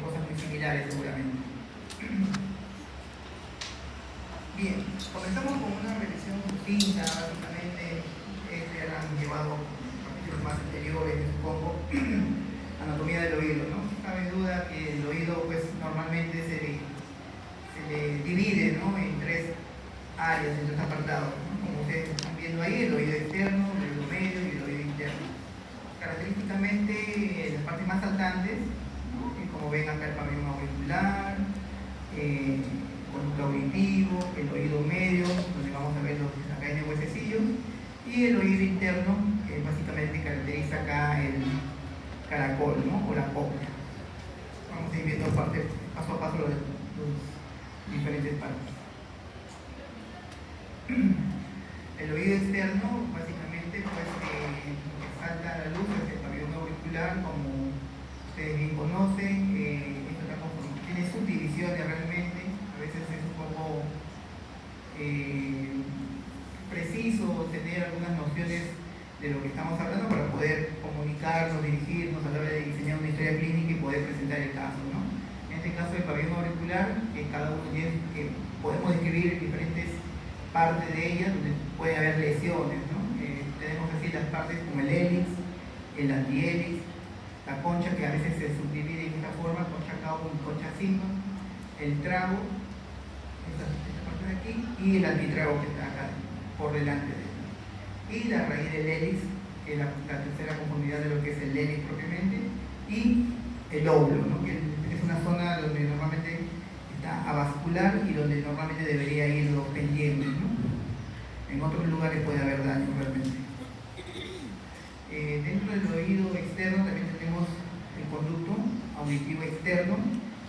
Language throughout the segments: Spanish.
cosas muy similares seguramente. Bien, comenzamos con una revisión sucinta, básicamente. Ya la han llevado capítulos más anteriores, supongo. Anatomía del oído, ¿no? No cabe duda que el oído, pues, normalmente se le divide, ¿no?, en tres áreas, en tres apartados, ¿no? Como ustedes están viendo ahí, el oído externo, el oído medio y el oído interno. Característicamente, las partes más saltantes, ¿no?, como ven acá, el pabellón auricular, conducto auditivo, el oído medio, donde vamos a ver la cadena de huesecillos, y el oído interno, que básicamente caracteriza acá el caracol, ¿no?, o la cóclea. Vamos a ir viendo paso a paso los diferentes partes. El oído externo, básicamente, pues, salta a la luz es el pabellón auricular, como ustedes bien conocen. Esto tiene subdivisiones realmente. A veces es un poco preciso tener algunas nociones de lo que estamos hablando para poder comunicarnos, dirigirnos a la hora de diseñar una historia clínica y poder presentar el caso, ¿no? En este caso, el pabellón auricular, que cada uno tiene, que podemos describir diferentes partes de ella donde puede haber lesiones, ¿no? Tenemos así las partes como el hélix, el antihélix, la concha, que a veces se subdivide en esta forma, concha cauda y concha sigma, el trago, esta parte de aquí, y el antitrago, que está acá por delante de él. Y la raíz del hélix, que es la tercera conformidad de lo que es el hélix propiamente, y el óvulo, ¿no?, que es una zona donde normalmente está avascular y donde normalmente debería ir los pendientes, ¿no? En otros lugares puede haber daño realmente. Dentro del oído externo también tenemos el conducto auditivo externo,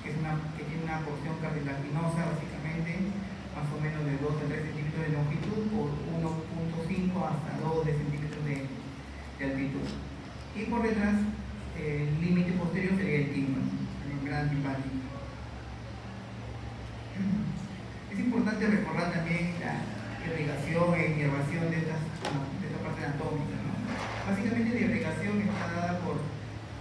que tiene una porción cartilaginosa, básicamente, más o menos de 2 a 3 centímetros de longitud por 1.5 hasta 2 centímetros de altitud. Y por detrás, el límite posterior sería el tímpano, la membrana timpánica. Es importante recordar también la irrigación e inervación de esta parte anatómica, ¿no? Básicamente, la irrigación está dada por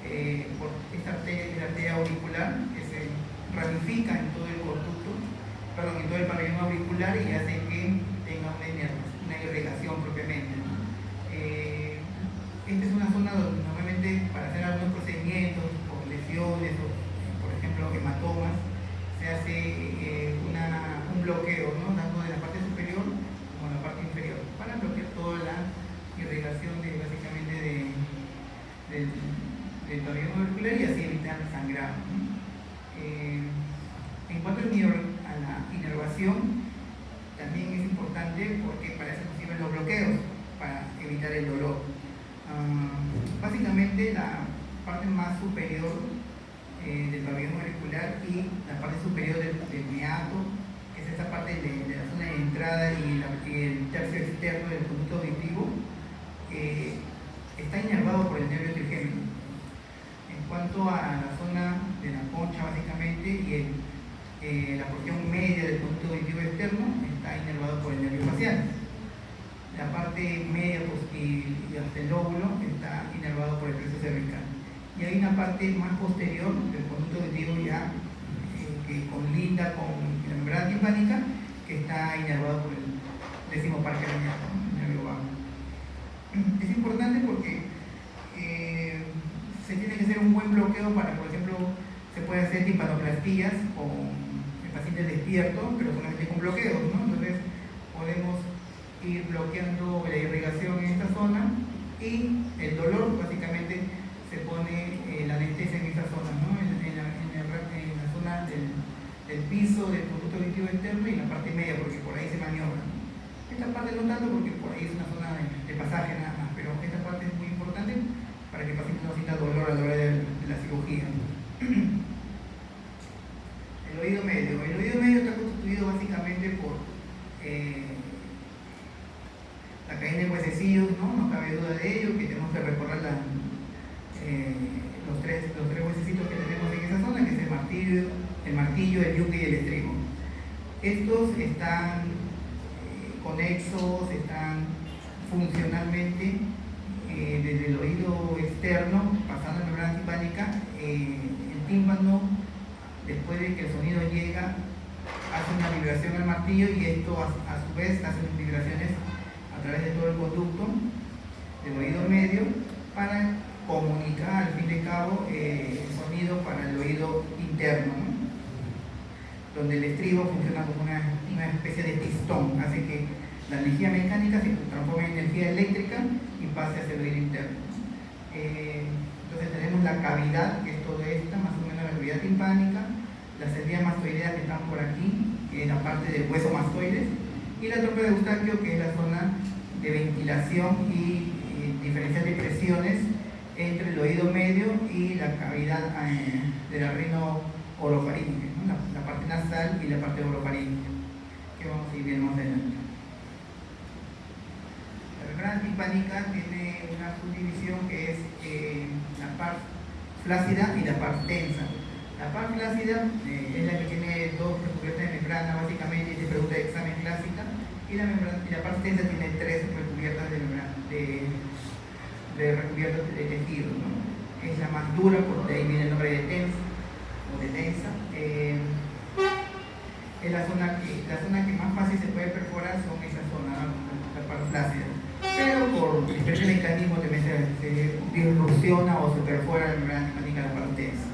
esta arteria auricular, que se ramifica en todo el conducto, en todo el pabellón auricular, y hace que tenga una irrigación propiamente, ¿no? Esta es una zona donde normalmente, para hacer algunos procedimientos por lesiones o, por ejemplo, hematomas, se hace un bloqueo, ¿no?, tanto de la parte superior como la parte inferior, para bloquear toda la irrigación básicamente del pabellón auricular y así evitar sangrado, ¿no? En cuanto a la inervación, también es importante porque para eso sirven los bloqueos, para evitar el dolor. Básicamente, la parte más superior del pabellón auricular y la parte superior del meato, que es esta parte de la zona de entrada, y el tercio externo del conducto auditivo, está inervado por el nervio trigémino. En cuanto a la zona de la concha, básicamente, y la porción media del conducto auditivo externo está inervado por el nervio facial. La parte media, pues, y hasta el óvulo está inervado por el plexo cervical. Y hay una parte más posterior del conducto auditivo ya que colinda con la membrana timpánica, que está inervado por el 10º par craneal, ¿no?, el nervio vago. Es importante porque se tiene que hacer un buen bloqueo para, por ejemplo, se puede hacer timpanoplastías con el paciente despierto, pero solamente con bloqueos, ¿no? Entonces podemos ir bloqueando la irrigación en esta zona, y el dolor, básicamente, se pone la anestesia en esta zona, ¿no?, en la zona del piso del conducto auditivo externo y en la parte media, porque por ahí se maniobra. Esta parte no tanto, porque por ahí es una zona de pasaje nada más, pero esta parte es muy importante para que el paciente no sienta dolor a la hora de la cirugía. El oído medio. El oído medio está constituido básicamente por la cadena de huesecillos, ¿no? No cabe duda de ello, que tenemos que recorrer los tres huesecitos que tenemos en esa zona, que es el martillo, el yunque y el estribo. Estos están conexos, están funcionalmente desde el oído externo, pasando la membrana timpánica, en tímpano, después de que el sonido llega, hace una vibración al martillo y esto a su vez hace vibraciones a través de todo el conducto del oído medio para comunicar al fin de cabo el sonido para el oído interno, ¿no? Donde el estribo funciona como una especie de pistón, hace que la energía mecánica se transforme en energía eléctrica y pase hacia el oído interno. Entonces tenemos la cavidad, que es toda esta, más o menos la cavidad timpánica, las encías mastoideas que están por aquí, que es la parte del hueso mastoides, y la trompa de Eustaquio, que es la zona de ventilación y diferencial de presiones entre el oído medio y la cavidad de la rino orofaringe, ¿no? La parte nasal y la parte orofaringe, que vamos a ir viendo más adelante. La membrana timpánica tiene una subdivisión que es la parte flácida y la parte tensa. La parte flácida es la que tiene dos recubiertas de membrana, básicamente, es de pregunta de examen clásica, y la parte tensa tiene tres recubiertas de membrana, de recubiertas de tejido, ¿no? Es la más dura, porque ahí viene el nombre de tensa, o de tensa. Es la zona que más fácil se puede perforar, son esa zona, ¿no? La parte flácida. Pero por diferentes mecanismos también se disrupciona o se perfora la membrana timpánica de la parte tensa.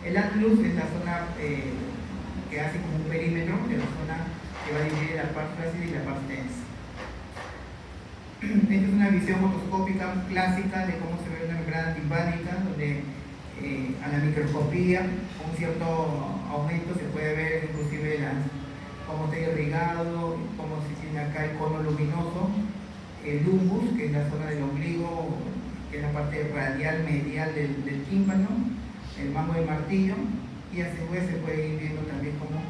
El atlus es la zona que hace como un perímetro de la zona que va a dividir la parte flácida y la parte tensa. Esta es una visión otoscópica clásica de cómo se ve una membrana timpánica, donde a la microscopía, con cierto aumento, se puede ver inclusive cómo está irrigado, cómo se tiene acá el cono luminoso, el lumbus, que es la zona del ombligo, que es la parte radial medial del tímpano, el mango del martillo, y a su vez se puede ir viendo también cómo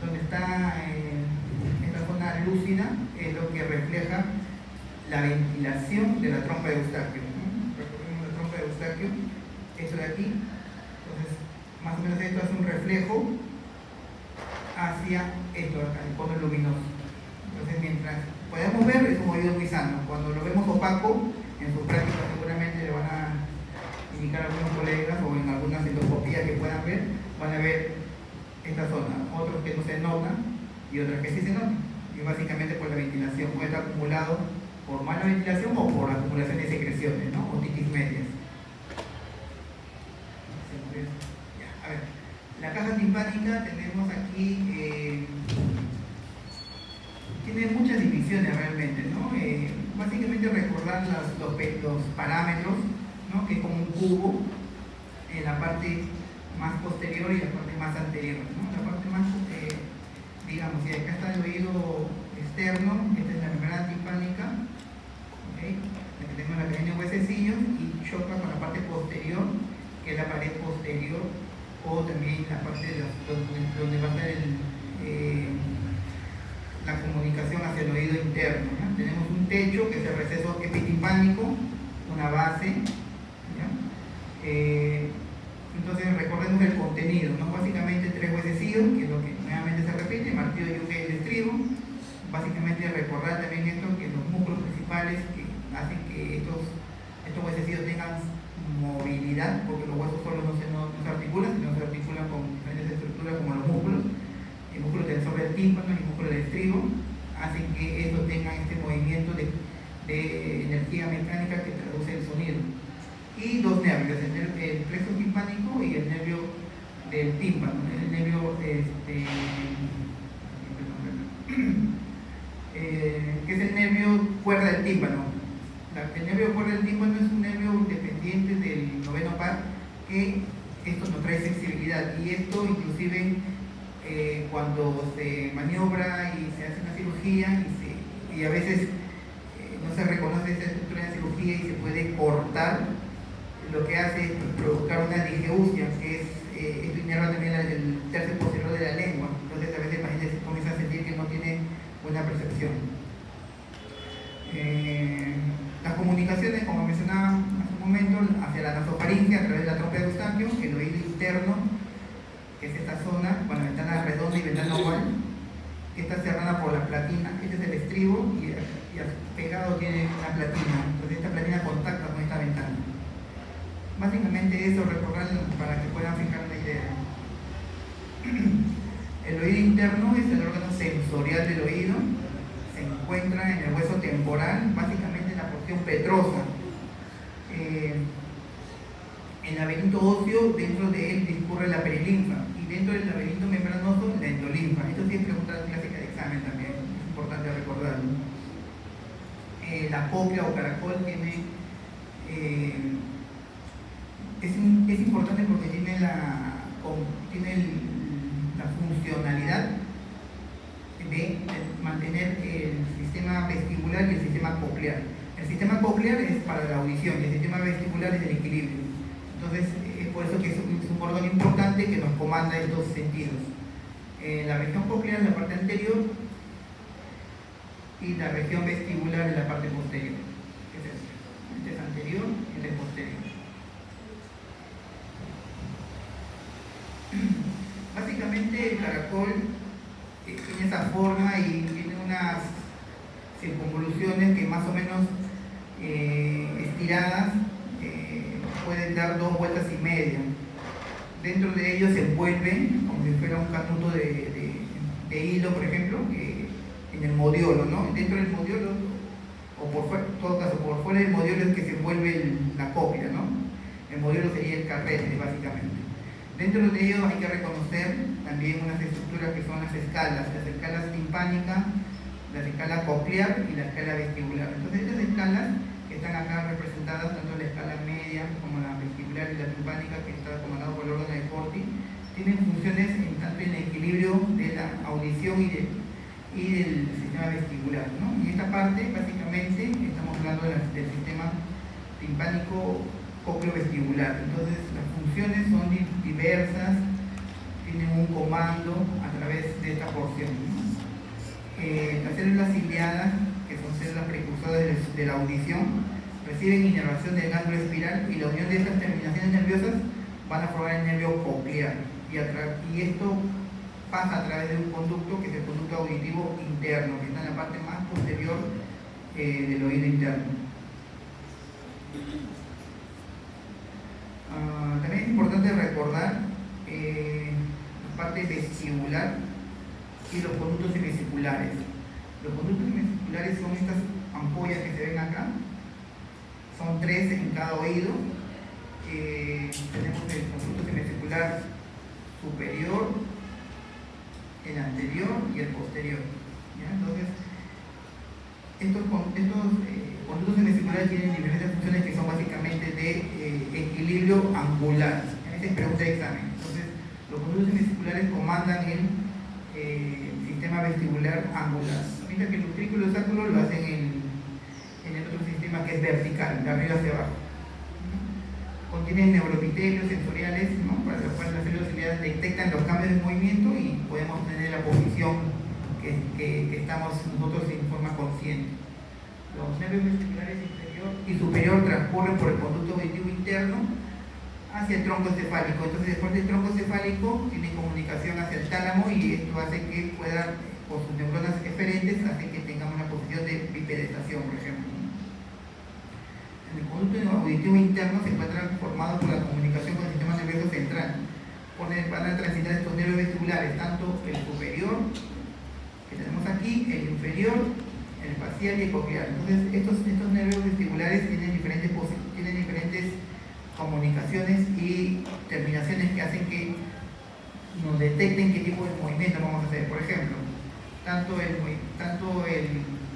donde está esta zona lúcida es lo que refleja la ventilación de la trompa de Eustaquio, ¿no? Recordemos la trompa de Eustaquio, esto de aquí, entonces más o menos esto hace un reflejo hacia esto de acá, el cono luminoso. Entonces mientras podemos ver es un oído muy sano. Cuando lo vemos opaco, en sus prácticas seguramente le van a indicar a algunos colegas o en algunas endoscopías que puedan ver, van a ver esta zona, otros que no se notan y otras que sí se notan, y básicamente por la ventilación, puede estar acumulado por mala ventilación o por acumulación de secreciones, ¿no? Otitis medias. A ver, la caja timpánica tenemos aquí, tiene muchas divisiones realmente, ¿no? Básicamente recordar los parámetros, ¿no? Que es como un cubo en la parte más posterior y la parte más anterior, ¿no? La parte más, digamos, si acá está el oído externo, esta es la membrana timpánica, ¿okay? La que tenemos la cadena de huesecillos y choca con la parte posterior, que es la pared posterior, o también la parte de donde va a estar la comunicación hacia el oído interno, ¿no? Tenemos un techo, que es el receso epitimpánico, una base, ¿ya? Entonces recordemos el contenido, ¿no? Básicamente tres huesecillos, que es lo que nuevamente se repite, el martillo, yuque y el estribo. Básicamente recordar también esto, que los músculos principales que hacen que estos huesecillos tengan movilidad, porque los huesos solos no se articulan, sino se articulan con diferentes estructuras como los músculos. El músculo tensor del tímpano y el músculo del estribo hacen que estos tengan este movimiento de energía mecánica que traduce el sonido. Y dos nervios, el plexo timpánico y el nervio del tímpano, el nervio que es el nervio cuerda del tímpano. El nervio cuerda del tímpano es un nervio dependiente del noveno par, que esto nos trae sensibilidad, y esto inclusive cuando se maniobra y se hace una cirugía y a veces no se reconoce esa estructura de cirugía y se puede cortar, lo que hace es provocar una digeusia, que es esto inerva también el tercio posterior de la lengua. Entonces a veces el paciente se comienza a sentir que no tiene buena percepción. Las comunicaciones, como mencionaba hace un momento, hacia la nasofaringe a través de la trompa de Eustaquio, el oído interno, que es esta zona, con la ventana redonda y ventana oval, que está cerrada por la platina. Este es el estribo y pegado tiene una platina. Entonces esta platina contacta con esta ventana. Básicamente solamente eso, recordar para que puedan fijar una idea. El oído interno es el órgano sensorial del oído, se encuentra en el hueso temporal, básicamente en la porción petrosa. El laberinto óseo, dentro de él discurre la perilinfa, y dentro del laberinto membranoso la endolinfa. Esto sí es pregunta clásica de examen también, es importante recordarlo. La cóclea o caracol tiene, es importante porque tiene la funcionalidad de mantener el sistema vestibular y el sistema coclear. El sistema coclear es para la audición y el sistema vestibular es el equilibrio. Entonces, es por eso que es un órgano importante que nos comanda estos sentidos. La región coclear es la parte anterior y la región vestibular es la parte posterior. Este es anterior y este es posterior. Básicamente el caracol tiene esa forma y tiene unas circunvoluciones que más o menos estiradas pueden dar 2 vueltas y media. Dentro de ellos se envuelve como si fuera un canuto de hilo, por ejemplo, en el modiolo, ¿no? Dentro del modiolo, o por fuera, en todo caso, por fuera del modiolo es que se envuelve la cóclea, ¿no? El modiolo sería el carrete, básicamente. Dentro de ellos hay que reconocer también unas estructuras que son las escalas timpánica, la escala coclear y la escala vestibular. Entonces estas escalas que están acá representadas, tanto la escala media como la vestibular y la timpánica, que está comandado por el órgano de Corti, tienen funciones tanto en el equilibrio de la audición y del sistema vestibular, ¿no? Y esta parte, básicamente, estamos hablando del sistema timpánico cocleo-vestibular. Entonces las funciones son diversas, tienen un comando a través de esta porción, ¿no? Las células ciliadas, que son células precursoras de la audición, reciben inervación del ganglio espiral y la unión de estas terminaciones nerviosas van a formar el nervio coclear, y esto pasa a través de un conducto que es el conducto auditivo interno, que está en la parte más posterior del oído interno. También es importante recordar la parte vestibular y los conductos semicirculares. Los conductos semicirculares son estas ampollas que se ven acá, son 3 en cada oído. Tenemos el conducto semicircular superior, el anterior y el posterior, ¿ya? Entonces, estos conductos semicirculares tienen diferentes funciones que son básicamente de equilibrio angular. Esa es pregunta de examen. Entonces, los conductos semicirculares comandan el sistema vestibular angular, mientras que el utrículo sacro lo hacen en el otro sistema que es vertical, de arriba hacia abajo. Contienen neuroepitelios sensoriales, ¿no? Para los cuales las células ciliadas detectan los cambios de movimiento y podemos tener la posición que estamos nosotros en forma consciente. Los nervios vesticulares inferior y superior transcurren por el conducto auditivo interno hacia el tronco encefálico. Entonces, después del tronco encefálico tiene comunicación hacia el tálamo, y esto hace que pueda, con sus neuronas eferentes, hace que tengamos una posición de bipedestación, por ejemplo. El conducto auditivo interno se encuentra formado por la comunicación con el sistema nervioso central. Van a transitar estos nervios vestibulares, tanto el superior, que tenemos aquí, el inferior, el facial y el coclear. Entonces, estos nervios vestibulares tienen diferentes comunicaciones y terminaciones que hacen que nos detecten qué tipo de movimiento vamos a hacer. Por ejemplo, tanto el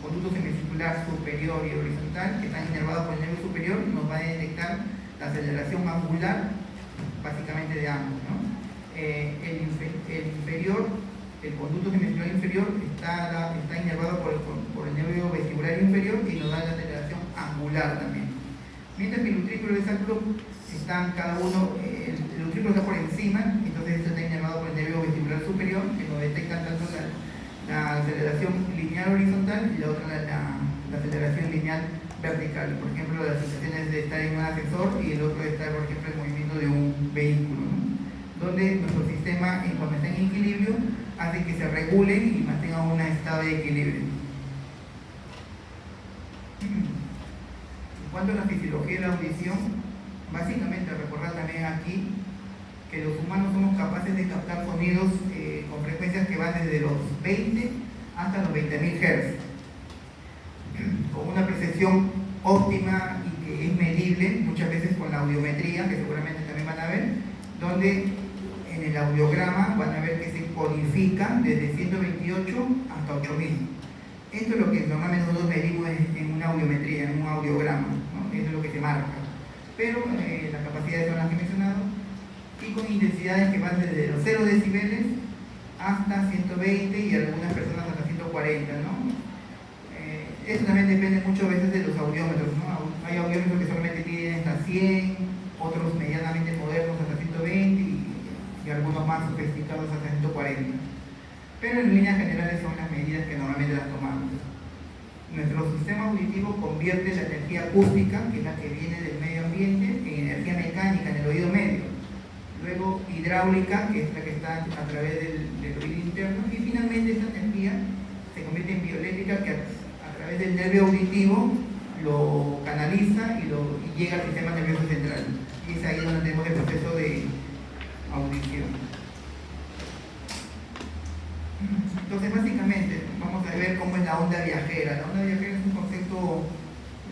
conducto semicircular superior y horizontal, que están inervados por el nervio superior, nos va a detectar la aceleración angular, básicamente de ambos, ¿no? El inferior, el conducto semicircular inferior está inervado por el nervio vestibular inferior y nos da la aceleración angular también. Mientras que el utrículo y el sacro están cada uno, el utrículo está por encima, entonces esto está inervado por el nervio vestibular superior, que nos detectan tanto la aceleración lineal horizontal y la otra la aceleración lineal vertical. Por ejemplo, las sensaciones de estar en un ascensor y el otro de estar, por ejemplo, en movimiento de un vehículo, ¿no? Donde nuestro sistema, cuando está en equilibrio, hace que se regulen y mantengan un estado de equilibrio. En cuanto a la fisiología de la audición, Básicamente, recordar también aquí que los humanos somos capaces de captar sonidos con frecuencias que van desde los 20 hasta los 20.000 Hz, con una precisión óptima y que es medible muchas veces con la audiometría, que seguramente también van a ver, donde en el audiograma van a ver que se codifica desde 128 hasta 8000. Esto es lo que normalmente nosotros medimos en una audiometría, en un audiograma, ¿no? Eso es lo que se marca. Pero las capacidades son las que he mencionado, y con intensidades que van desde los 0 decibeles hasta 120 y algunas personas hasta 140, ¿no? Eso también depende muchas veces de los audiómetros, ¿no? Hay audiómetros que solamente tienen hasta 100, otros medianamente modernos hasta 120 y algunos más sofisticados hasta 140. Pero en líneas generales son las medidas que normalmente las tomamos. Nuestro sistema auditivo convierte la energía acústica, que es la que viene del medio ambiente, en energía mecánica en el oído medio. Luego hidráulica, que es la que está a través del oído interno. Y finalmente esta energía se convierte en bioeléctrica, que a través del nervio auditivo lo canaliza y llega al sistema nervioso central. Y es ahí donde tenemos el proceso de audición. Entonces, básicamente, vamos a ver cómo es la onda viajera. La onda viajera es un concepto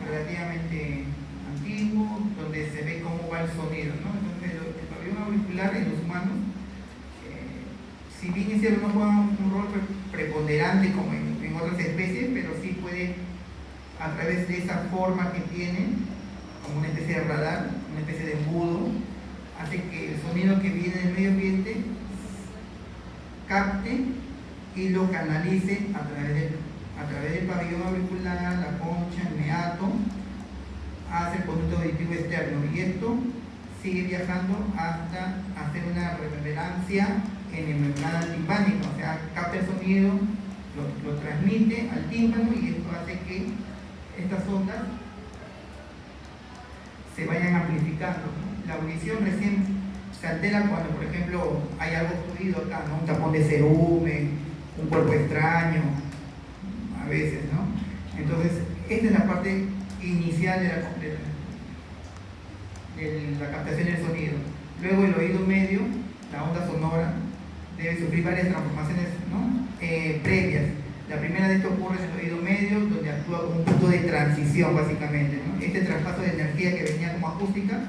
relativamente antiguo, donde se ve cómo va el sonido, ¿no? Entonces, el pabellón auricular en los humanos, si bien es cierto, no juega un rol preponderante como en otras especies, pero sí puede, a través de esa forma que tiene, como una especie de radar, una especie de embudo, hace que el sonido que viene del medio ambiente capte y lo canalice a través del pabellón auricular, la concha, el meato, hacia el conducto auditivo externo. Y esto sigue viajando hasta hacer una reverberancia en la membrana timpánica, o sea, capta el sonido, lo transmite al tímpano, y esto hace que estas ondas se vayan amplificando, ¿no? La audición recién se altera cuando, por ejemplo, hay algo fluido acá, ¿no? Un tapón de cerumen, un cuerpo extraño, a veces, ¿no? Entonces, esta es la parte inicial de la captación del sonido. Luego el oído medio, la onda sonora, debe sufrir varias transformaciones, ¿no? Previas. La primera de esto ocurre en el oído medio, donde actúa como un punto de transición, básicamente, ¿no? Este traspaso de energía que venía como acústica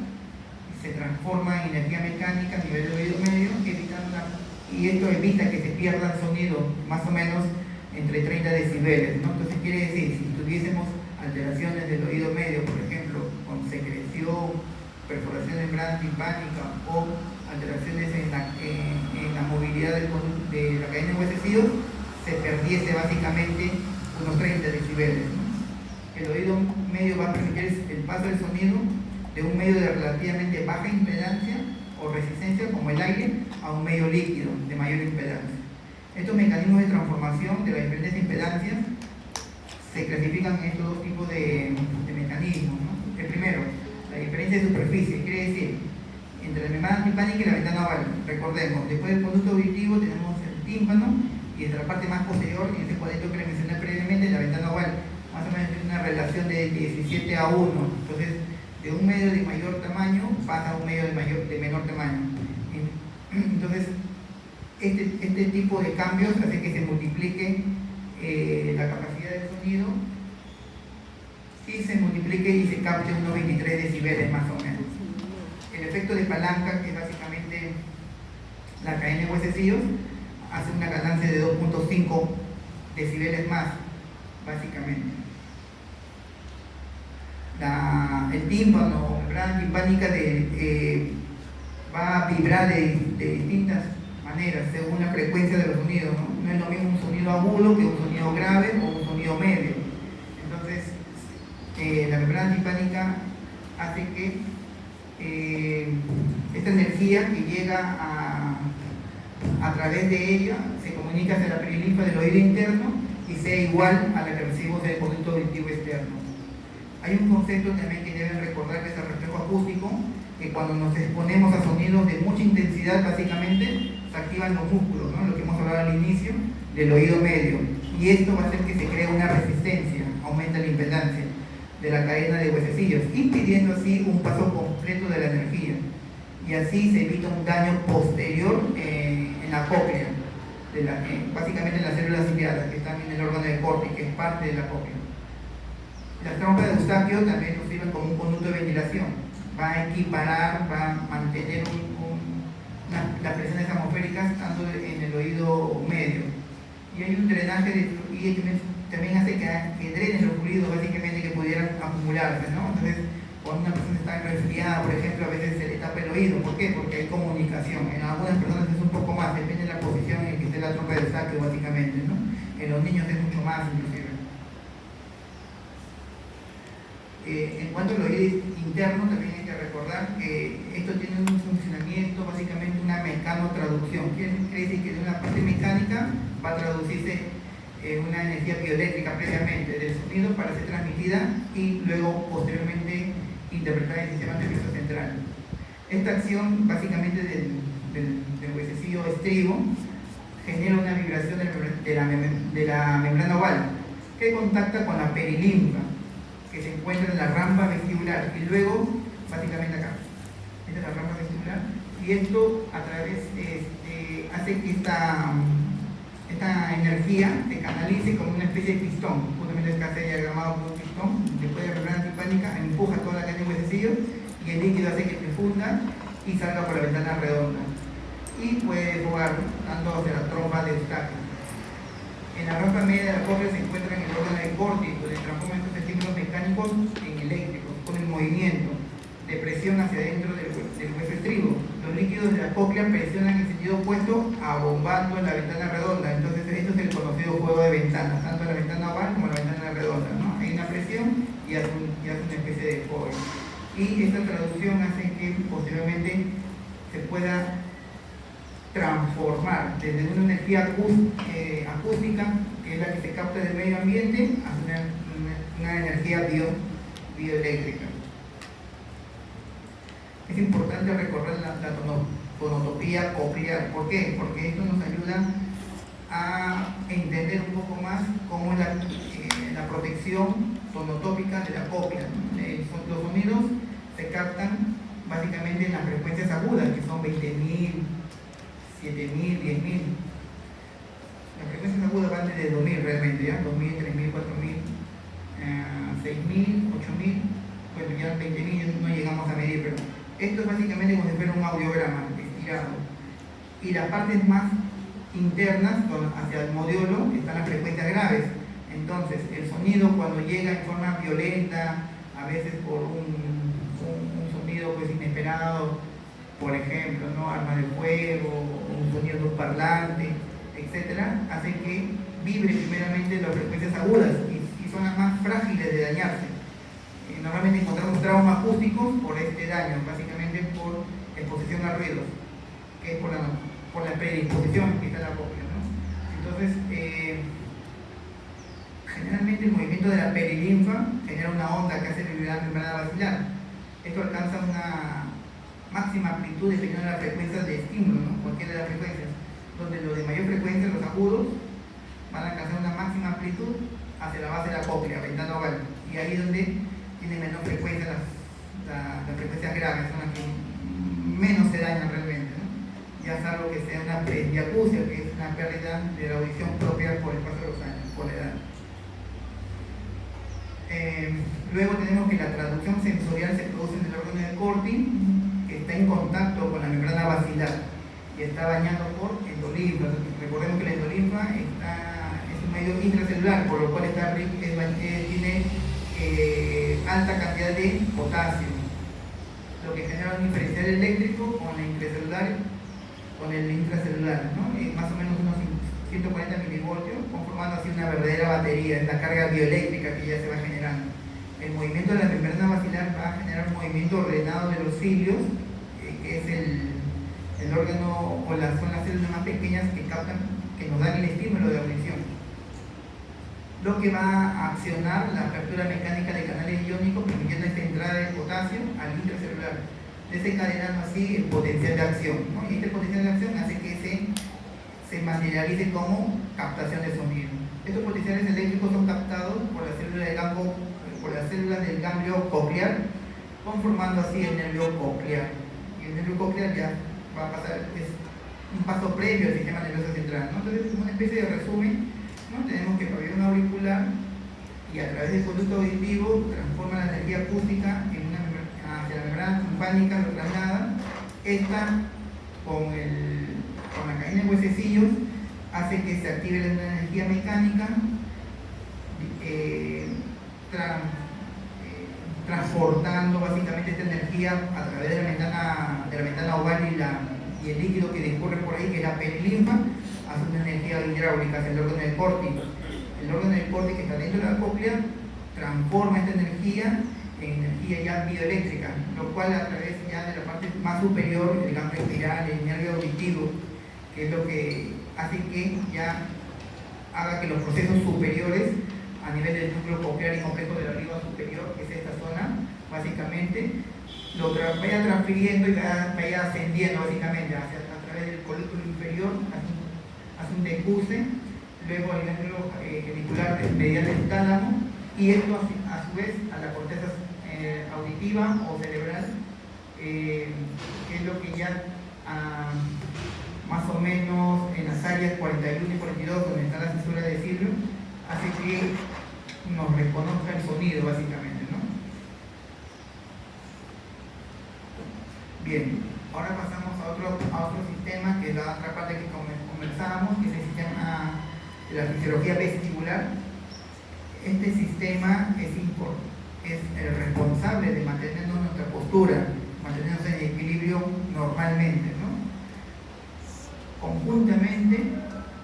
se transforma en energía mecánica a nivel del oído medio, y esto evita que se pierda el sonido más o menos entre 30 decibeles, ¿no? Entonces quiere decir, si tuviésemos alteraciones del oído medio, por ejemplo, con secreción, perforación de membrana timpánica o alteraciones en la movilidad de la cadena de huesecillos, se perdiese básicamente unos 30 decibeles, ¿no? El oído medio va a permitir el paso del sonido de un medio de relativamente baja impedancia o resistencia, como el aire, a un medio líquido de mayor impedancia. Estos mecanismos de transformación de las diferentes impedancias se clasifican en estos dos tipos de mecanismos, ¿no? El primero, la diferencia de superficie, quiere decir, entre la membrana timpánica y la ventana oval. Recordemos, después del conducto auditivo tenemos el tímpano, y desde la parte más posterior, en ese cuadrito que les mencioné previamente, la ventana oval, más o menos tiene una relación de 17 a 1. Entonces, de un medio de mayor tamaño pasa a un medio de menor tamaño. Entonces, este tipo de cambios hace que se multiplique la capacidad del sonido, y se multiplique y se capte unos 23 decibeles más o menos. El efecto de palanca, que es básicamente la cadena de huesecillos, hace una ganancia de 2.5 decibeles más, básicamente. El tímpano, membrana timpánica va a vibrar de distintas maneras según la frecuencia de los sonidos, ¿no? No es lo mismo un sonido agudo que un sonido grave o un sonido medio. Entonces, la membrana timpánica hace que esta energía que llega a través de ella se comunica hacia la perilinfa del oído interno y sea igual a la que recibimos del conducto auditivo externo. Hay un concepto también que deben recordar, que es el reflejo acústico, que cuando nos exponemos a sonidos de mucha intensidad, básicamente se activan los músculos, ¿no? Lo que hemos hablado al inicio del oído medio, y esto va a hacer que se cree una resistencia, aumenta la impedancia. de la cadena de huesecillos, impidiendo así un paso completo de la energía. Y así se evita un daño posterior en la cóclea, básicamente en las células ciliadas, que están en el órgano de Corti, que es parte de la cóclea. Las trompas de Eustaquio también nos sirven como un conducto de ventilación. Va a equiparar, va a mantener las presiones atmosféricas tanto en el oído medio. Y hay un drenaje y también hace que drenen los fluidos básicamente que pudieran acumularse, ¿no? Entonces, cuando una persona está resfriada, por ejemplo, a veces se le tapa el oído. ¿Por qué? Porque hay comunicación. En algunas personas es un poco más, depende de la posición en que esté la trompa de Eustaquio, básicamente, ¿no? En los niños es mucho más, inclusive. En cuanto al oído interno, también hay que recordar que esto tiene un funcionamiento, básicamente una mecanotraducción. Quiere decir que de una parte mecánica va a traducirse una energía bioeléctrica previamente del sonido para ser transmitida y luego posteriormente interpretada en el sistema nervioso central. Esta acción básicamente del huesecillo estribo genera una vibración de la membrana oval que contacta con la perilinfa, que se encuentra en la rampa vestibular y luego básicamente acá. Esta es la rampa vestibular y esto a través hace que esta energía se canalice como una especie de pistón. Justamente acá se ha diagramado como un pistón. Después de la membrana timpánica empuja toda la cadena de huesecillos y el líquido hace que se funda y salga por la ventana redonda y puede jugar tanto hacia la trompa de Eustaquio. En la rampa media de la cóclea se encuentra en el órgano de Corti, donde transforma estos estímulos mecánicos en eléctricos con el movimiento de presión hacia adentro del hueso estribo. Los líquidos de la cóclea presionan en sentido opuesto, abombando en la ventana redonda. Entonces esto es el conocido juego de ventanas, tanto la ventana oval como la ventana redonda, ¿no? Hay una presión y hace una especie de juego. Y esta traducción hace que posteriormente se pueda transformar desde una energía acústica, que es la que se capta del medio ambiente, a una energía bioeléctrica. Es importante recordar la tonotopía coclear. ¿Por qué? Porque esto nos ayuda a entender un poco más cómo es la protección tonotópica de la cóclea, ¿no? Los sonidos se captan básicamente en las frecuencias agudas, que son 20.000, 7.000, 10.000. Las frecuencias agudas van desde 2.000 realmente, ¿ya? 2.000, 3.000, 4.000, 6.000, 8.000, bueno, ya 20.000 no llegamos a medir, pero esto es básicamente como si fuera un audiograma estirado. Y las partes más internas, hacia el modiolo, están las frecuencias graves. Entonces, el sonido cuando llega en forma violenta, a veces por un sonido pues inesperado, por ejemplo, ¿no? Arma de fuego, un sonido de un parlante, etcétera, hace que vibre primeramente las frecuencias agudas y son las más frágiles de dañarse. Normalmente encontramos traumas acústicos por este daño, básicamente por exposición a ruidos, que es por la predisposición que está en la cóclea, ¿no? Entonces, generalmente el movimiento de la perilinfa genera una onda que hace vibrar la membrana basilar. Esto alcanza una máxima amplitud dependiendo de la frecuencia de estímulo, ¿no? Cualquiera de las frecuencias, donde los de mayor frecuencia, los agudos, van a alcanzar una máxima amplitud hacia la base de la cóclea, ventana oval, y ahí es donde tienen menor frecuencia las frecuencias graves, son las que menos se dañan realmente, ¿no? Ya salvo que sea una presbiacusia, que es una pérdida de la audición propia por el paso de los años, por la edad. Luego tenemos que la traducción sensorial se produce en el órgano de Corti, que está en contacto con la membrana basilar y está bañado por endolinfa. Recordemos que la endolinfa es un medio intracelular, por lo cual tiene alta cantidad de potasio, lo que genera un diferencial eléctrico con el intracelular, ¿no? Más o menos unos 140 milivoltios, conformando así una verdadera batería, es la carga bioeléctrica que ya se va generando. El movimiento de la membrana basilar va a generar un movimiento ordenado de los cilios, que es el órgano, son las células más pequeñas que nos dan el estímulo de audición, lo que va a accionar la apertura mecánica de canales iónicos, permitiendo esta entrada de potasio al intracelular, desencadenando así el potencial de acción, ¿no? Y este potencial de acción hace que se materialice como captación de sonido. Estos potenciales eléctricos son captados por la célula de campo por las células del ganglio coclear, conformando así el nervio coclear. Y el nervio coclear ya va a pasar, es un paso previo al sistema nervioso central, ¿no? Entonces, es una especie de resumen, ¿no? Tenemos que el pabellón auricular, y a través del conducto auditivo transforma la energía acústica hacia la membrana timpánica, lo traslada. Esta, con la cadena de huesecillos, hace que se active la energía mecánica, transportando básicamente esta energía a través de la ventana oval y el líquido que discurre por ahí, que es la perilinfa, hace una energía hidráulica hacia el órgano del córtex. El órgano del córtex, que está dentro de la cóclea, transforma esta energía en energía ya bioeléctrica, lo cual a través ya de la parte más superior, el ganglio espiral, el nervio auditivo, que es lo que hace que ya haga que los procesos superiores a nivel del núcleo coclear y complejo del arriba superior, que es esta zona, básicamente, lo vaya transfiriendo y vaya ascendiendo básicamente a través del colículo inferior, hace un decuse, luego al ganglio genicular medial del tálamo, y esto a su vez a la corteza auditiva o cerebral, que es lo que ya más o menos en las áreas 41 y 42, donde está la cesura de Silvio, hace que nos reconozca el sonido básicamente, ¿no? Bien, ahora pasamos a otro sistema, que es la otra parte que conversábamos, que es el sistema de la fisiología vestibular. Este sistema es el responsable de mantenernos nuestra postura, mantenernos en equilibrio normalmente, ¿no? Conjuntamente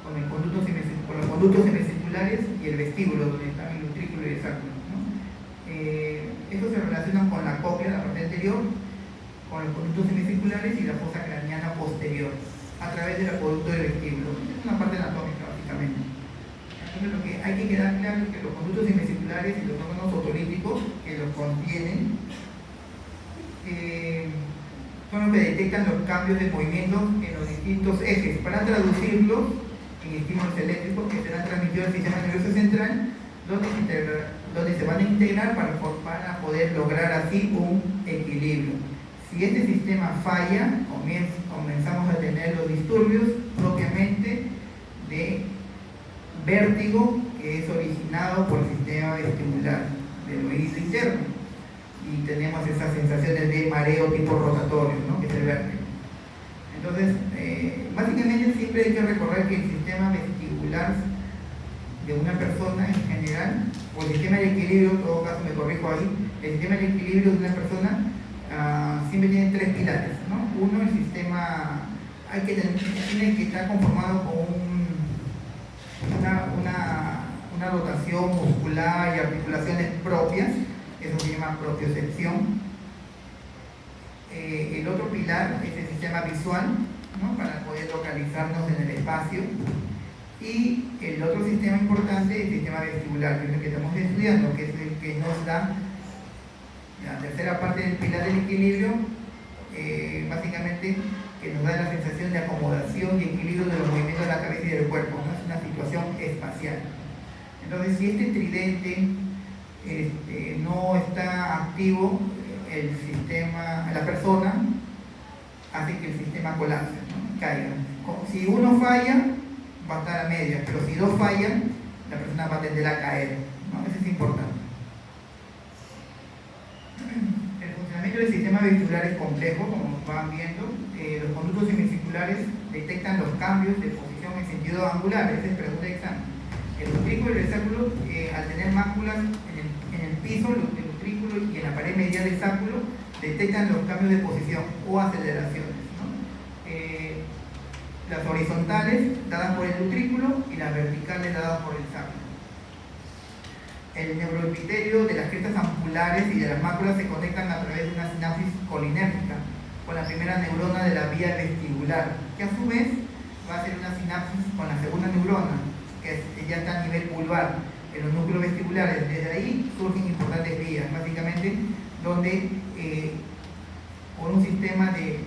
con los conductos semicirculares y el vestíbulo, donde están el utrículo y el sacro, ¿no? Estos se relacionan con la cóclea, la parte anterior, con los conductos semicirculares y la fosa craneana posterior, a través del acueducto del vestíbulo. Es una parte anatómica, básicamente. Entonces, lo que hay que quedar claro es que los conductos semicirculares y los órganos otolíticos que los contienen son los que detectan los cambios de movimiento en los distintos ejes, para traducirlos en estímulos eléctricos que serán transmitidos al sistema nervioso central, donde se van a integrar para poder lograr así un equilibrio. Si este sistema falla, comenzamos a tener los disturbios propiamente de vértigo, que es originado por el sistema vestibular del oído interno, y tenemos esas sensaciones de mareo tipo rotatorio, ¿no? Que es el vértigo. Entonces, básicamente siempre hay que recordar que el sistema vestibular de una persona en general, o el sistema de equilibrio, en todo caso me corrijo ahí, el sistema de equilibrio de una persona siempre tiene tres pilares, ¿no? Uno, el sistema tiene que estar conformado con una dotación muscular y articulaciones propias, eso se llama propiocepción. El otro pilar es el sistema visual, ¿no? Para poder localizarnos en el espacio. Y el otro sistema importante es el sistema vestibular, que es el que estamos estudiando, que es el que nos da la tercera parte del pilar del equilibrio, básicamente que nos da la sensación de acomodación y equilibrio de los movimientos de la cabeza y del cuerpo, ¿no? Es una situación espacial. Entonces, si este tridente no está activo, la persona hace que el sistema colapse, ¿no? Caiga. Si uno falla, va a estar a medias, pero si dos fallan, la persona va a tender a caer, ¿no? Eso es importante. El funcionamiento del sistema vestibular es complejo, como van viendo. Los conductos semicirculares detectan los cambios de posición en sentido angular, esa es pregunta de examen. El utrículo y el sacro, al tener máculas en el piso del utrículo y en la pared medial del sacro, detectan los cambios de posición o aceleraciones, ¿no? Las horizontales dadas por el utrículo y las verticales dadas por el sacro. El neuroepitelio de las crestas ampulares y de las máculas se conectan a través de una sinapsis colinérgica con la primera neurona de la vía vestibular, que a su vez va a ser una sinapsis con la segunda neurona, que ya está a nivel vulvar, en los núcleos vestibulares. Desde ahí surgen importantes vías, básicamente, donde por un sistema de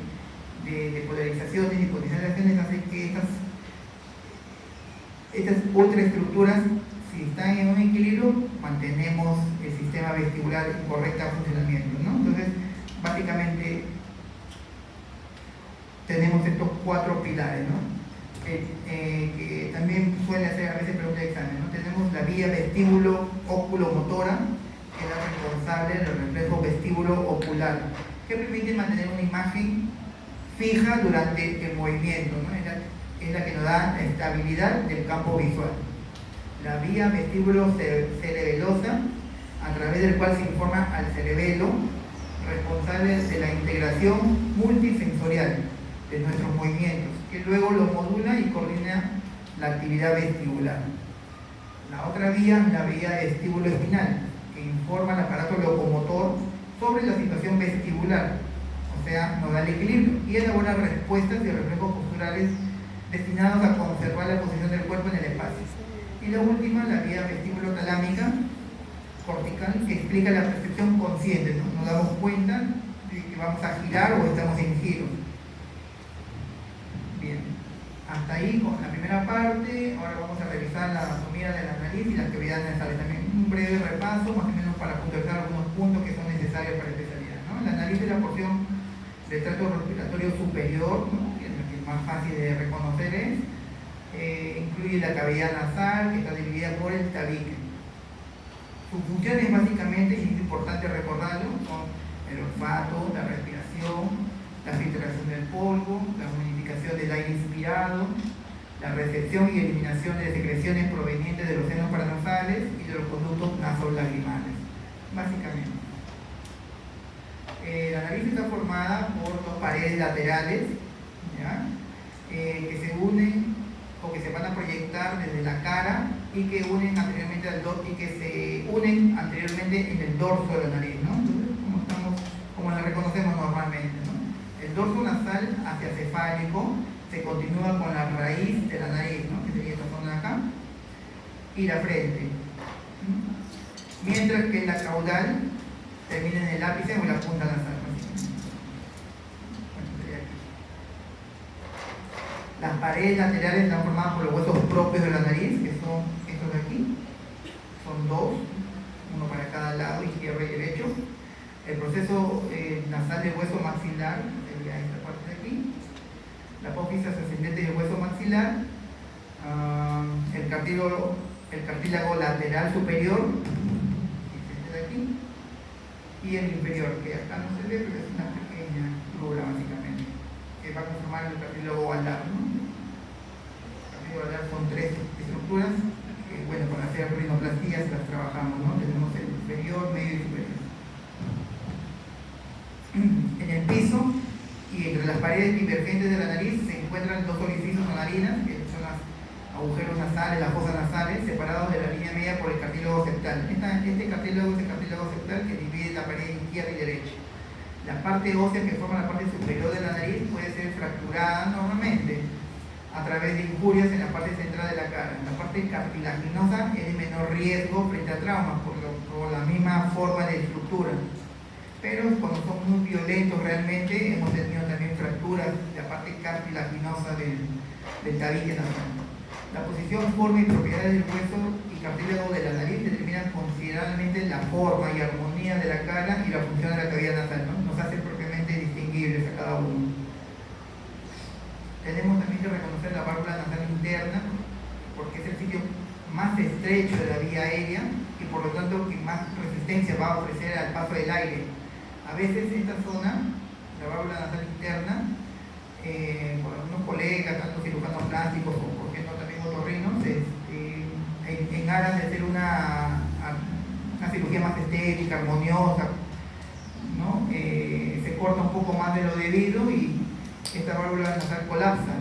polarizaciones y potencializaciones hace que estas ultraestructuras, si están en un equilibrio, mantenemos el sistema vestibular en correcto funcionamiento, ¿no? Entonces, básicamente, tenemos estos 4 pilares, ¿no? Que también suele hacer a veces preguntas de examen, ¿no? Tenemos la vía vestíbulo-oculomotora, que es la responsable del reflejo vestíbulo-ocular, que permite mantener una imagen fija durante el movimiento, ¿no? Es la que nos da la estabilidad del campo visual. La vía vestíbulo-cerebelosa, a través del cual se informa al cerebelo, responsable de la integración multisensorial de nuestros movimientos, que luego lo modula y coordina la actividad vestibular. La otra vía, la vía vestíbulo-espinal, que informa al aparato locomotor sobre la situación vestibular, o sea, nos da el equilibrio y elabora respuestas y reflejos posturales destinados a conservar la posición del cuerpo en el espacio. Y la última, la vía vestíbulo-talámica cortical, que explica la percepción consciente, ¿no? Nos damos cuenta de que vamos a girar o estamos en giro. Bien, hasta ahí con la primera parte. Ahora vamos a revisar la anatomía de la nariz y las cavidades nasales. También un breve repaso, más o menos para puntualizar algunos puntos que son necesarios para esta especialidad, ¿no? La nariz es la porción del tracto respiratorio superior, ¿no? Que es la que es más fácil de reconocer es. Incluye la cavidad nasal, que está dividida por el tabique. Sus funciones básicamente, y es importante recordarlo, son el olfato, la respiración, la filtración del polvo, la humidificación del aire inspirado, la recepción y eliminación de secreciones provenientes de los senos paranasales y de los conductos nasolagrimales, básicamente. La nariz está formada por 2 paredes laterales, ¿ya? Que se unen o que se van a proyectar desde la cara y que unen anteriormente al dorso y que se unen anteriormente en el dorso de la nariz, ¿no? Entonces, como la reconocemos normalmente, ¿no? El dorso nasal hacia cefálico se continúa con la raíz de la nariz, ¿no? Que sería esta zona de acá, y la frente, ¿no? Mientras que la caudal termina en el ápice o en la punta nasal. Las paredes laterales están formadas por los huesos propios de la nariz, que son estos de aquí. Son 2, uno para cada lado, izquierdo y derecho. El proceso nasal del hueso maxilar sería esta parte de aquí. La apófisis ascendente del hueso maxilar. El cartílago lateral superior, este de aquí. Y el inferior, que acá no se ve, pero es una pequeña rula básicamente, que va a conformar el cartílago alar, ¿no? El cartílago alar son 3 estructuras que, bueno, para hacer rinoplastías las trabajamos, ¿no? Tenemos el inferior, medio y superior. En el piso y entre las paredes divergentes de la nariz se encuentran 2 orificios o narinas, que son los agujeros nasales, las fosas nasales, separados de la línea media por el cartílago septal. Este cartílago es el cartílago septal que divide la pared izquierda y derecha. La parte ósea que forma la parte superior de la nariz puede ser fracturada normalmente a través de injurias en la parte central de la cara. La parte cartilaginosa es de menor riesgo frente a traumas por la misma forma de estructura. Pero cuando son muy violentos realmente, hemos tenido también fracturas de la parte cartilaginosa del tabique nasal. La posición, forma y propiedades del hueso y cartílago de la nariz determinan considerablemente la forma y armonía de la cara y la función de la cavidad nasal, ¿no? Nos hacen propiamente distinguibles a cada uno. Tenemos también que reconocer la válvula nasal interna, porque es el sitio más estrecho de la vía aérea y por lo tanto que más resistencia va a ofrecer al paso del aire. A veces esta zona, la válvula nasal interna, por algunos colegas, tanto cirujanos plásticos o por qué no también otorrinos, en aras de hacer una cirugía más estética, armoniosa, ¿no? Se corta un poco más de lo debido y esta válvula nasal colapsa.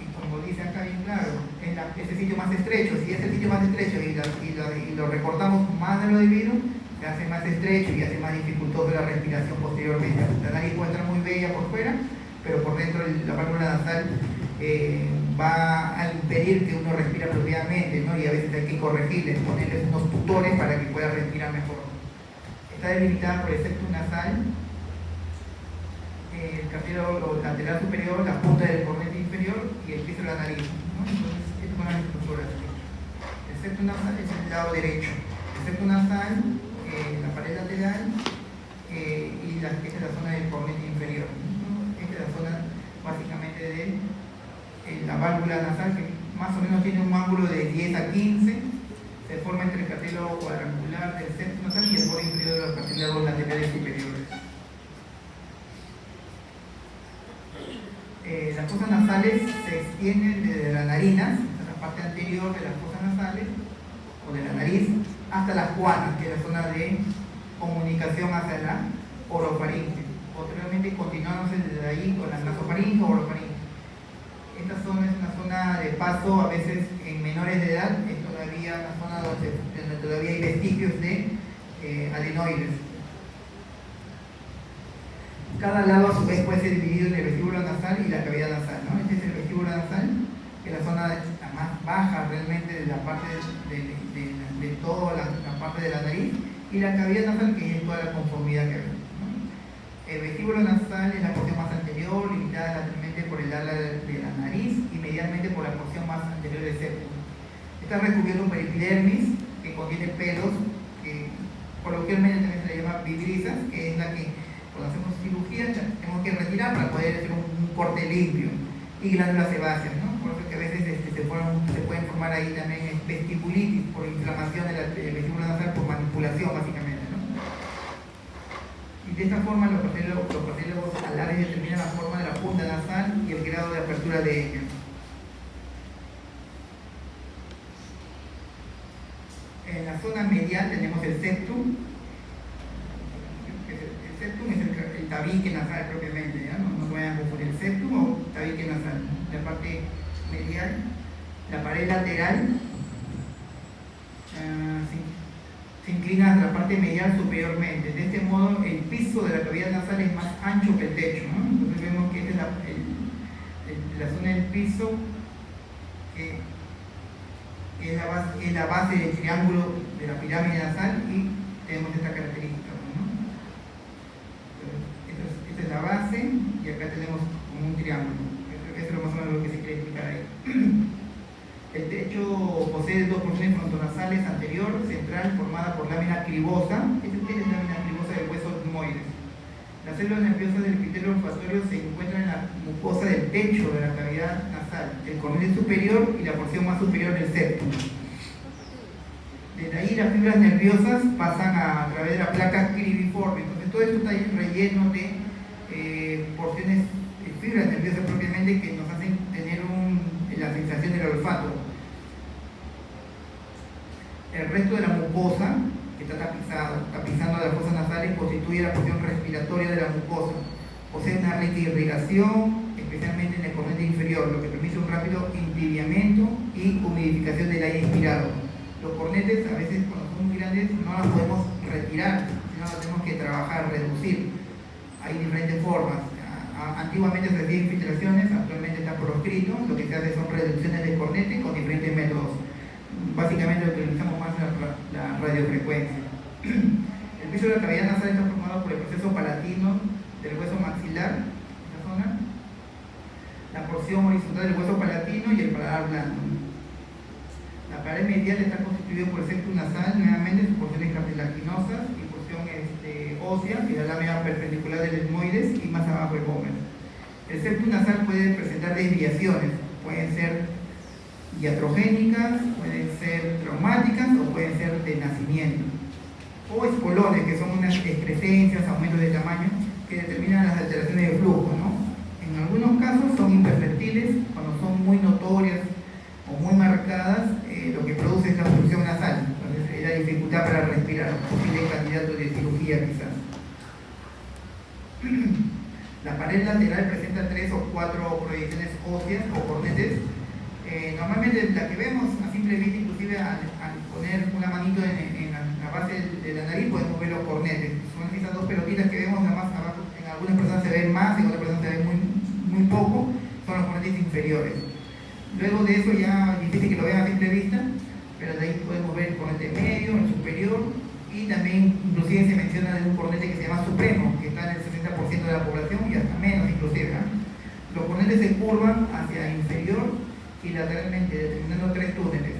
Y como dice acá bien claro, es el sitio más estrecho. Si es el sitio más estrecho y lo recortamos más de lo debido, se hace más estrecho y hace más dificultosa la respiración posteriormente. La nariz puede estar muy bella por fuera, pero por dentro la válvula nasal va a impedir que uno respire apropiadamente, ¿no? Y a veces hay que corregirles, ponerles unos tutores para que pueda respirar mejor. Está delimitada por el septum nasal, el cartílago lateral superior, la punta del cornete inferior y el piso de la nariz, ¿no? Entonces, estas son las estructuras. El septum nasal es el lado derecho. El septum nasal la pared lateral y esta es la zona del cornete inferior, ¿no? Esta es la zona básicamente de la válvula nasal, que más o menos tiene un ángulo de 10 a 15, se forma entre el cartílago cuadrangular del septo nasal y el borde inferior de los cartílagos laterales superiores. Las fosas nasales se extienden desde las narinas, la parte anterior de las fosas nasales o de la nariz, hasta las guanas, que es la zona de comunicación hacia la orofaringe. Posteriormente continuamos desde ahí con la nasofaringe o orofaringe. Esta zona es una zona de paso, a veces en menores de edad, es todavía una zona donde todavía hay vestigios de adenoides. Cada lado a su vez puede ser dividido en el vestíbulo nasal y la cavidad nasal, ¿no? Este es el vestíbulo nasal, que es la zona la más baja realmente de la parte de toda la parte de la nariz, y la cavidad nasal, que es toda la conformidad que vemos, ¿no? El vestíbulo nasal es la porción más anterior, limitada lateralmente por el ala de la nariz y medialmente por la porción más anterior del septum. Está recubierto por epidermis, que contiene pelos, que coloquialmente también se le llama vibrisas, que es la que cuando hacemos cirugía tenemos que retirar para poder hacer un corte limpio, y glándulas sebáceas, ¿no? Por eso que a veces se pueden formar ahí también vestibulitis por inflamación del vestíbulo nasal por manipulación básicamente, ¿no? Y de esta forma los cartílagos alares determinan la forma de la punta nasal y el grado de apertura de ella. En la zona medial tenemos el septum. El septum es el tabique nasal propiamente, ¿ya? No se vayan a confundir el septum o tabique nasal. La parte medial, la pared lateral se inclina hacia la parte medial superiormente. De este modo, el piso de la cavidad nasal es más ancho que el techo, ¿no? Entonces vemos que esta es la zona del piso, que es la base del triángulo de la pirámide nasal, y tenemos esta característica, ¿no? Esta es la base, y acá tenemos como un triángulo. Eso es lo más o menos lo que se quiere explicar ahí. El techo posee dos porciones frontonasales: anterior, central, formada por lámina cribosa. Esta es la lámina cribosa del hueso etmoides. Las células nerviosas del epitelio olfatorio se encuentran en la mucosa del techo de la cavidad nasal, el cornete superior y la porción más superior del septum. Desde ahí las fibras nerviosas pasan a través de la placa cribiforme. Entonces todo esto está relleno de porciones, fibras nerviosas propiamente, que nos hacen tener la sensación del olfato. El resto de la mucosa, que está tapizando las fosas nasales, constituye la porción respiratoria de la mucosa. Posee una rica irrigación, especialmente en el cornete inferior, lo que permite un rápido entibiamiento y humidificación del aire inspirado. Los cornetes, a veces cuando son muy grandes, no las podemos retirar, sino las tenemos que trabajar, reducir. Hay diferentes formas. Antiguamente se hacían infiltraciones, actualmente está proscrito. Lo que se hace son reducciones de cornete con diferentes métodos. Básicamente utilizamos más la radiofrecuencia. El piso de la cavidad nasal está formado por el proceso palatino del hueso maxilar, esta zona, la porción horizontal del hueso palatino y el paladar blando. La pared medial está constituida por el septum nasal, nuevamente sus porciones cartilaginosas y porción ósea, que es la lámina perpendicular del etmoides, y más abajo el pómez. El septum nasal puede presentar desviaciones, pueden ser iatrogénicas, pueden ser traumáticas o pueden ser de nacimiento. O espolones, que son unas excrescencias, aumentos de tamaño, que determinan las alteraciones de flujo, ¿no? En algunos casos son imperceptibles, cuando son muy notorias o muy marcadas, lo que produce es la obstrucción nasal. Entonces es la dificultad para respirar, posible candidato de cirugía quizás. La pared lateral presenta 3 o 4 proyecciones óseas o cornetes. Normalmente la que vemos a simple vista, inclusive al poner una manito en la base de la nariz, podemos ver los cornetes. Son esas dos pelotitas que vemos nada más abajo. En algunas personas se ven más, en otras personas se ven muy poco. Son los cornetes inferiores. Luego de eso ya es difícil que lo vean a simple vista, pero de ahí podemos ver el cornete medio, el superior, y también inclusive se menciona de un cornete que se llama supremo, que está en el 60% de la población y hasta menos inclusive, ¿eh? Los cornetes se curvan hacia inferior y lateralmente, determinando 3 túneles,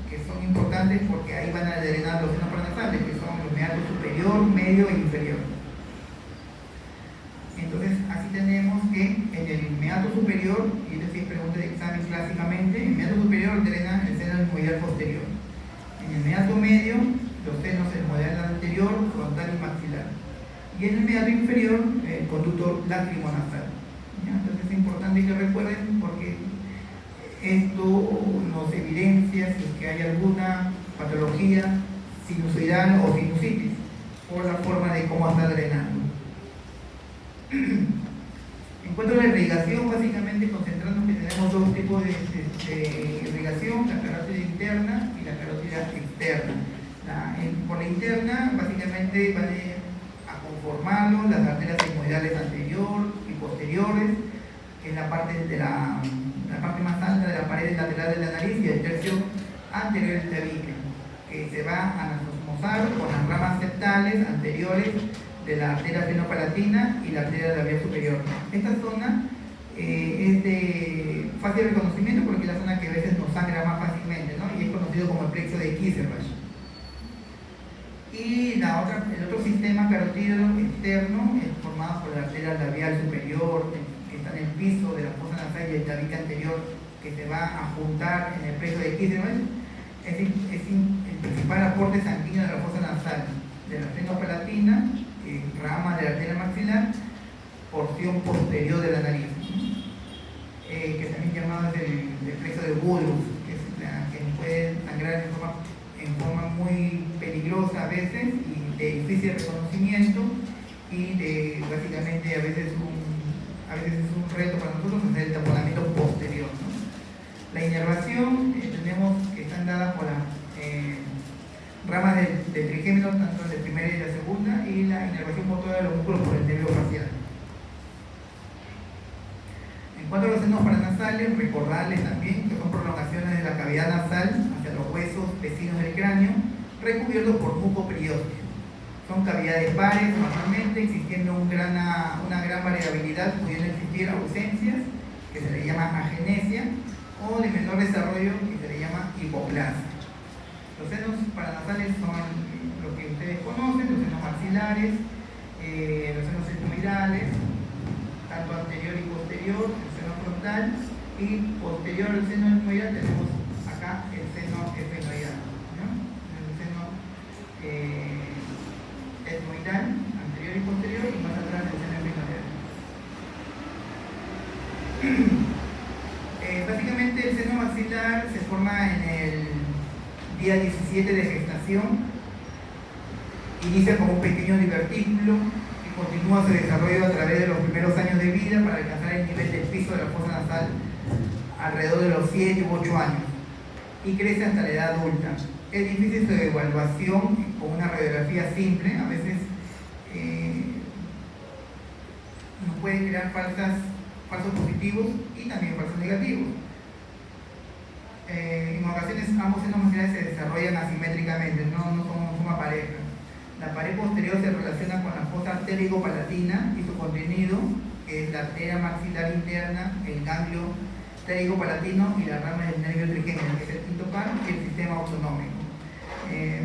que son importantes porque ahí van a drenar los senos paranasales, que son los meato superior, medio e inferior. Entonces, así tenemos que en el meato superior, y esto sí es pregunta de examen clásicamente, el meato superior drena el seno etmoidal posterior. En el meato medio, los senos etmoidal anterior, frontal y maxilar. Y en el meato inferior, el conducto lacrimonasal. Entonces es importante que recuerden porque esto nos evidencia si es que hay alguna patología sinusoidal o sinusitis por la forma de cómo está drenando. En cuanto a la irrigación, básicamente concentrarnos que tenemos dos tipos de irrigación, la carótida interna y la carótida externa. Por la interna, básicamente van a conformarlo las arterias etmoidales anterior y posteriores, que es la parte de la parte más alta de la pared lateral de la nariz, y el tercio anterior del tabique, que se va a anastomosar con las ramas septales anteriores de la arteria fenopalatina y la arteria labial superior. Esta zona es de fácil reconocimiento porque es la zona que a veces nos sangra más fácilmente, ¿no? Y es conocido como el plexo de Kisselbach. Y el otro sistema carotídeo externo es formado por la arteria labial superior, que está en el piso de la fosa nasal y el tabique anterior, que se va a juntar en el plexo de Kisselbach. Es el principal aporte sanguíneo de la fosa nasal, de la fenopalatina, rama de la arteria maxilar, porción posterior de la nariz, que también llamado el plexo de Woodruff, que puede sangrar en forma muy peligrosa a veces y de difícil reconocimiento, y básicamente a veces es un reto para nosotros hacer el taponamiento posterior, ¿no? La inervación tenemos que están dadas por las ramas del trigémino, tanto de primera y la segunda, y la inervación motora de los músculos por el nervio facial. En cuanto a los senos paranasales, recordarles también que son prolongaciones de la cavidad nasal hacia los huesos vecinos del cráneo, recubiertos por muco periósteo. Son cavidades pares normalmente, existiendo una gran variabilidad, pudiendo existir ausencias, que se le llama agenesia, o de menor desarrollo, que se le llama hipoplasia. Los senos paranasales son lo que ustedes conocen, los senos maxilares, los senos etmoidales, tanto anterior y posterior, el seno frontal, y posterior al seno etmoidal tenemos acá el seno efenoidal, ¿no? El seno etmoidal, anterior y posterior, y más atrás el seno efenoidal. Básicamente el seno maxilar se forma en el día 17 de gestación, inicia como un pequeño divertículo y continúa su desarrollo a través de los primeros años de vida para alcanzar el nivel del piso de la fosa nasal alrededor de los 7 u 8 años y crece hasta la edad adulta. Es difícil su evaluación con una radiografía simple, a veces nos puede crear falsos positivos y también falsos negativos. En ocasiones ambos senos maxilares se desarrollan asimétricamente, no son una pareja. La pared posterior se relaciona con la fosa ptérigo-palatina y su contenido, que es la arteria maxilar interna, el ganglio ptérigo-palatino y la rama del nervio trigémino, que es el quinto par, y el sistema autonómico.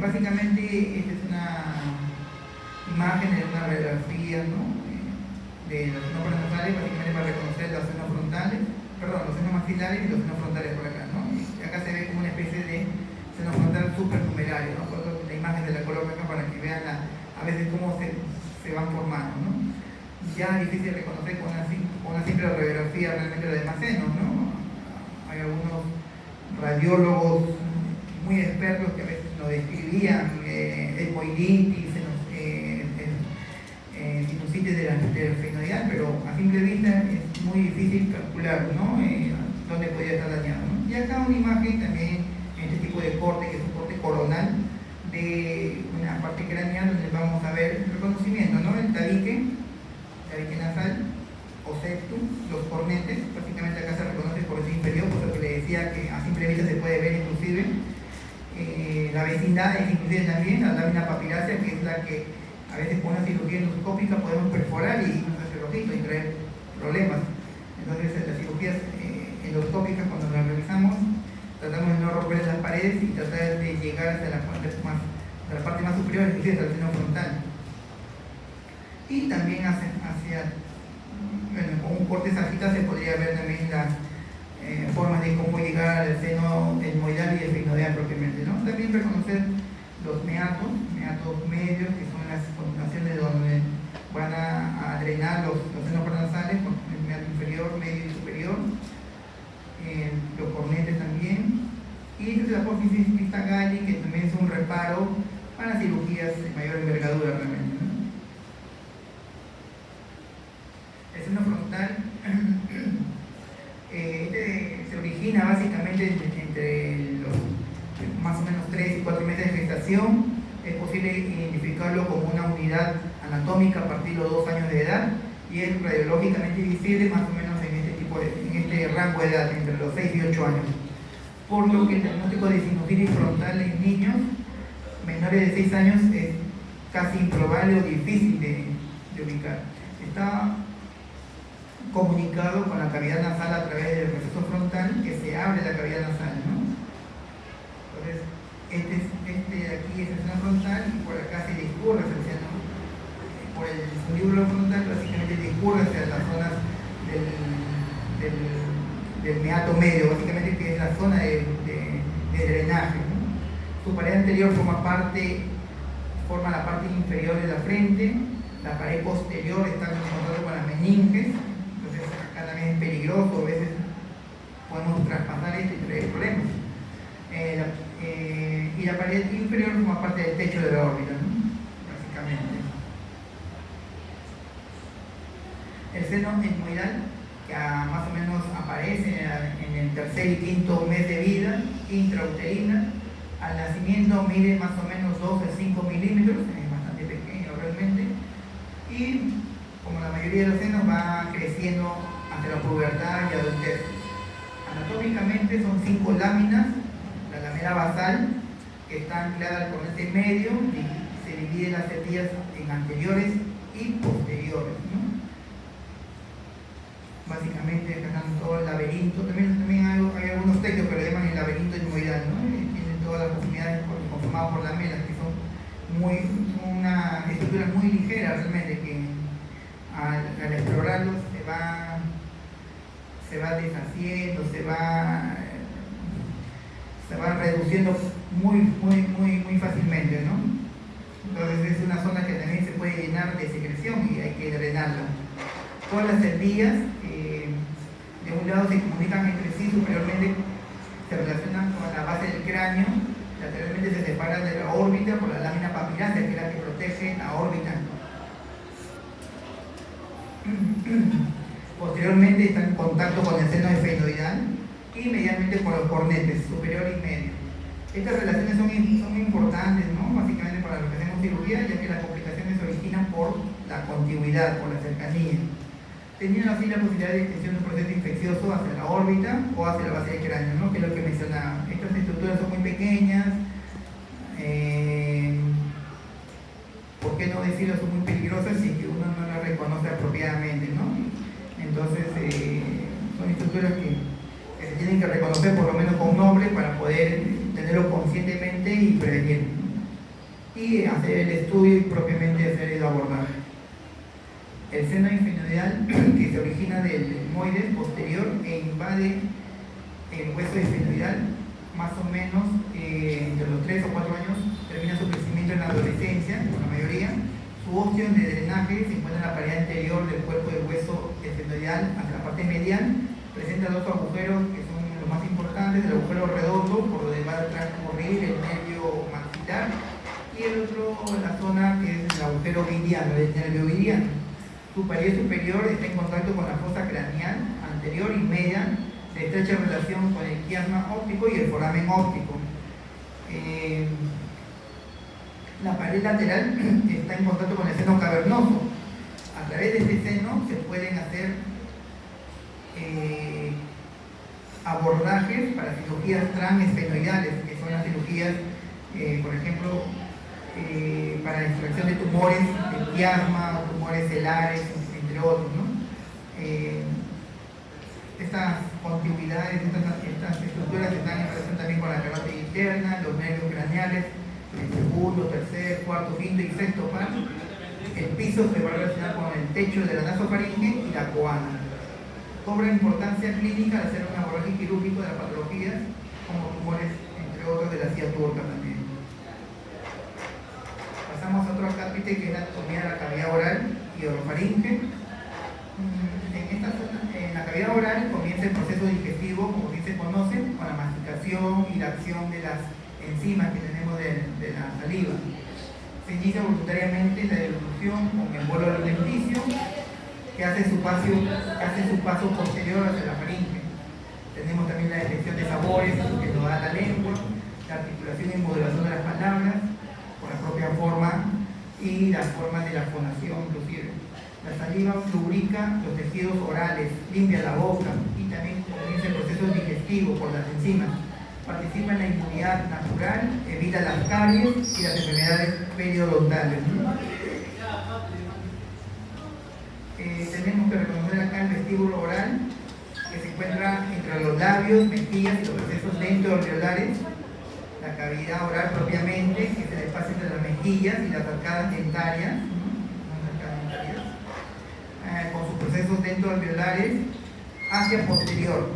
Básicamente esta es una imagen de una radiografía, ¿no? De los senos paranasales, básicamente para reconocer los senos maxilares y los senos frontales por acá, ¿no? Y acá se ve como una especie de seno frontal supernumerario, ¿no? Por la imagen de la coloco acá para que vean a veces cómo se van formando, ¿no? Ya es difícil reconocer con una simple radiografía realmente los demás senos, ¿no? Hay algunos radiólogos muy expertos que a veces nos describían etmoiditis, sinusitis de la fenoidal, pero a simple vista es muy difícil calcular, ¿no? Dónde podría estar dañado, ¿no? Y acá una imagen también en este tipo de corte, que es un corte coronal de una parte craneal, donde vamos a ver el reconocimiento, ¿no? El tabique nasal o septum, los cornetes, básicamente acá se reconoce por el inferior, por lo que le decía que a simple vista se puede ver inclusive. La vecindad es inclusive también la lámina papilácea, que es la que a veces con una cirugía endoscópica podemos perforar y no hacer rojito y traer problemas. Entonces las cirugías endoscópicas, cuando las realizamos, tratamos de no romper las paredes y tratar de llegar hasta las partes más de la parte más superior, es decir, del seno frontal. Y también bueno, con un corte sagital se podría ver también las formas de cómo llegar al seno etmoidal y esfenoidal propiamente, ¿no? También reconocer los meatos medios, que son las continuaciones donde van a drenar los senos paranasales, con el meato inferior, medio y superior, los cornetes también, y esta es la apófisis Christa-Galli, que también es un reparo para cirugías de mayor envergadura realmente, ¿no? El seno frontal se origina básicamente entre los más o menos 3 y 4 meses de gestación. Es posible identificarlo como una unidad anatómica a partir de los 2 años de edad y es radiológicamente visible más o menos en este rango de edad, entre los 6 y 8 años. Por lo que el diagnóstico de sinusitis frontal en niños menores de 6 años es casi improbable o difícil de ubicar. Está comunicado con la cavidad nasal a través del receso frontal, que se abre la cavidad nasal, ¿no? Entonces, este de aquí es el seno frontal y por acá se discurre hacia el seno. Por el fundíbulo frontal básicamente discurre hacia las zonas del meato medio, básicamente, que es la zona de drenaje, ¿no? Su pared anterior forma la parte inferior de la frente, la pared posterior está en contacto con las meninges, entonces acá también es peligroso, a veces podemos traspasar esto y traer problemas. Y la pared inferior forma parte del techo de la órbita, ¿no? Básicamente. El seno etmoidal, que más o menos aparece en el tercer y quinto mes de vida, intrauterina. Al nacimiento mide más o menos 2 a 5 milímetros, es bastante pequeño realmente, y como la mayoría de los senos va creciendo hacia la pubertad y adultez. Anatómicamente son 5 láminas, la lamela basal, que está anclada al cornete medio, y se divide las setillas en anteriores y posteriores, ¿no? Básicamente acá están todo el laberinto, también hay algunos textos que lo llaman el laberinto etmoidal, ¿no? Tienen todas las proximidades conformadas por lamelas, que son una estructura muy ligera realmente, que al explorarlos se va deshaciendo, se va reduciendo muy fácilmente, ¿no? Entonces es una zona que también se puede llenar de secreción y hay que drenarla. Todas las encías de un lado se comunican entre sí, superiormente se relacionan con la base del cráneo, lateralmente se separan de la órbita por la lámina papilácea, que es la que protege la órbita. Posteriormente está en contacto con el seno esfenoidal y medianamente con los cornetes superior y medio. Estas relaciones son importantes, ¿no? Básicamente para los que hacemos cirugía, ya que las complicaciones se originan por la contigüidad, por la cercanía, teniendo así la posibilidad de extensión de un proceso infeccioso hacia la órbita o hacia la base del cráneo, ¿no? Que es lo que mencionaba. Estas estructuras son muy pequeñas, ¿por qué no decirlo? Son muy peligrosas si que uno no las reconoce apropiadamente, ¿no? Entonces, son estructuras que se tienen que reconocer por lo menos con nombre para poder tenerlo conscientemente y prevenir. Y hacer el estudio y propiamente hacer el abordaje. El seno esfenoidal, que se origina del etmoides posterior e invade el hueso esfenoidal, más o menos entre los 3 o 4 años, termina su crecimiento en la adolescencia, con la mayoría. Su óseo de drenaje se encuentra en la pared anterior del cuerpo del hueso esfenoidal hacia la parte medial. Presenta 2 agujeros que son los más importantes: el agujero redondo, por donde va a transcurrir el nervio maxilar, y el otro, la zona que es el agujero vidiano, el nervio vidiano. Su pared superior está en contacto con la fosa craneal anterior y media, de estrecha relación con el quiasma óptico y el foramen óptico. La pared lateral está en contacto con el seno cavernoso. A través de este seno se pueden hacer abordajes para cirugías transesfenoidales, que son las cirugías, por ejemplo, para la extracción de tumores de quiasma, tumores celares, entre otros, ¿no? Estas contigüidades, estas estructuras están en relación también con la carótida interna, los nervios craneales, el segundo, tercer, cuarto, quinto y sexto par. El piso se va a relacionar con el techo de la nasofaringe y la coana. Cobra importancia clínica al hacer un abordaje quirúrgico de las patologías como tumores, entre otros, de la silla turca también. Pasamos a otro acápite que es la anatomía de la cavidad oral y orofaringe. En la cavidad oral comienza el proceso digestivo, como bien se conoce, con la masticación y la acción de las enzimas que tenemos de la saliva. Se inicia voluntariamente la devolución con el bolo alimenticio que hace su paso posterior hacia la faringe. Tenemos también la detección de sabores que nos da la lengua, la articulación y modulación de las palabras, con la propia forma y las formas de la fonación inclusive. La saliva lubrica los tejidos orales, limpia la boca y también comienza el proceso digestivo por las enzimas. Participa en la inmunidad natural, evita las caries y las enfermedades periodontales. Tenemos que reconocer acá el vestíbulo oral, que se encuentra entre los labios, mejillas y los procesos dentoalveolares. La cavidad oral propiamente, que es el espacio entre las mejillas y las arcadas dentarias, con sus procesos dentoalveolares hacia posterior,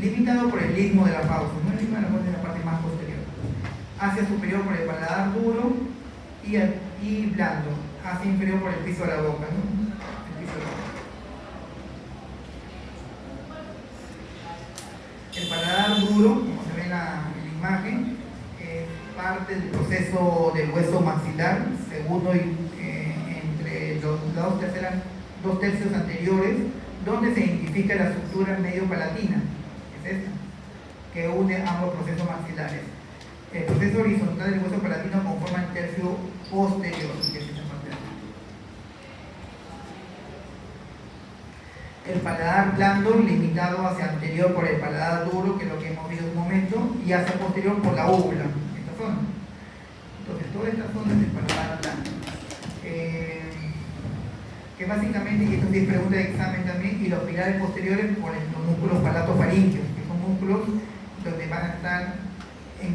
limitado por el istmo de la fauces, ¿no? El istmo de la fauces es la parte más posterior, hacia superior por el paladar duro y blando, hacia inferior por el piso de la boca, ¿no? El piso de la boca. El paladar duro, como se ve en la imagen, es parte del proceso del hueso maxilar, segundo entre los dos tercios anteriores, donde se identifica la estructura medio-palatina, es esta, que une ambos procesos maxilares. El proceso horizontal del hueso palatino conforma el tercio posterior, que es esta parte de aquí. El paladar blando, limitado hacia anterior por el paladar duro, que es lo que hemos visto en un momento, y hacia posterior por la úvula, esta zona. Entonces, toda esta zona es el paladar blando. Que básicamente, y esto sí es pregunta de examen también, y los pilares posteriores por los músculos palatofaringeos, que son músculos donde van a estar en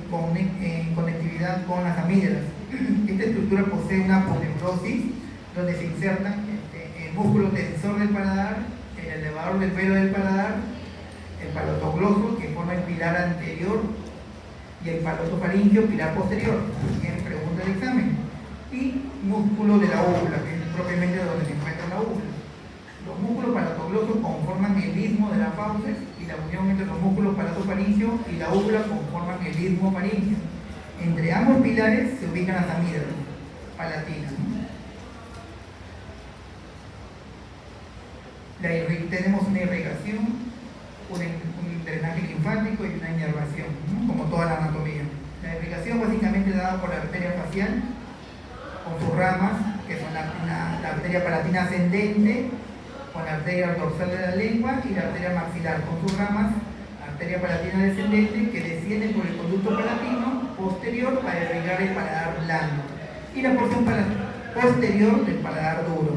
conectividad con las amígdalas. Esta estructura posee una aponeurosis, donde se insertan el músculo tensor del paladar, el elevador del velo del paladar, el palotogloso, que forma el pilar anterior, y el palatofaringeo, pilar posterior, que es pregunta de examen, y músculo de la úvula, que es propiamente donde se encuentra la úvula. Los músculos palatoglosos conforman el istmo de las fauces y la unión entre los músculos palatofaringeo y la úvula conforman el istmo faríngeo. Entre ambos pilares se ubican las amígdalas palatinas, ¿no? Tenemos una irrigación, un drenaje linfático y una inervación, ¿no? Como toda la anatomía. La irrigación básicamente es dada por la arteria facial, con sus ramas, que son la arteria palatina ascendente, con la arteria dorsal de la lengua y la arteria maxilar, con sus ramas, arteria palatina descendente, que desciende por el conducto palatino posterior para irrigar el paladar blando, y la porción posterior del paladar duro,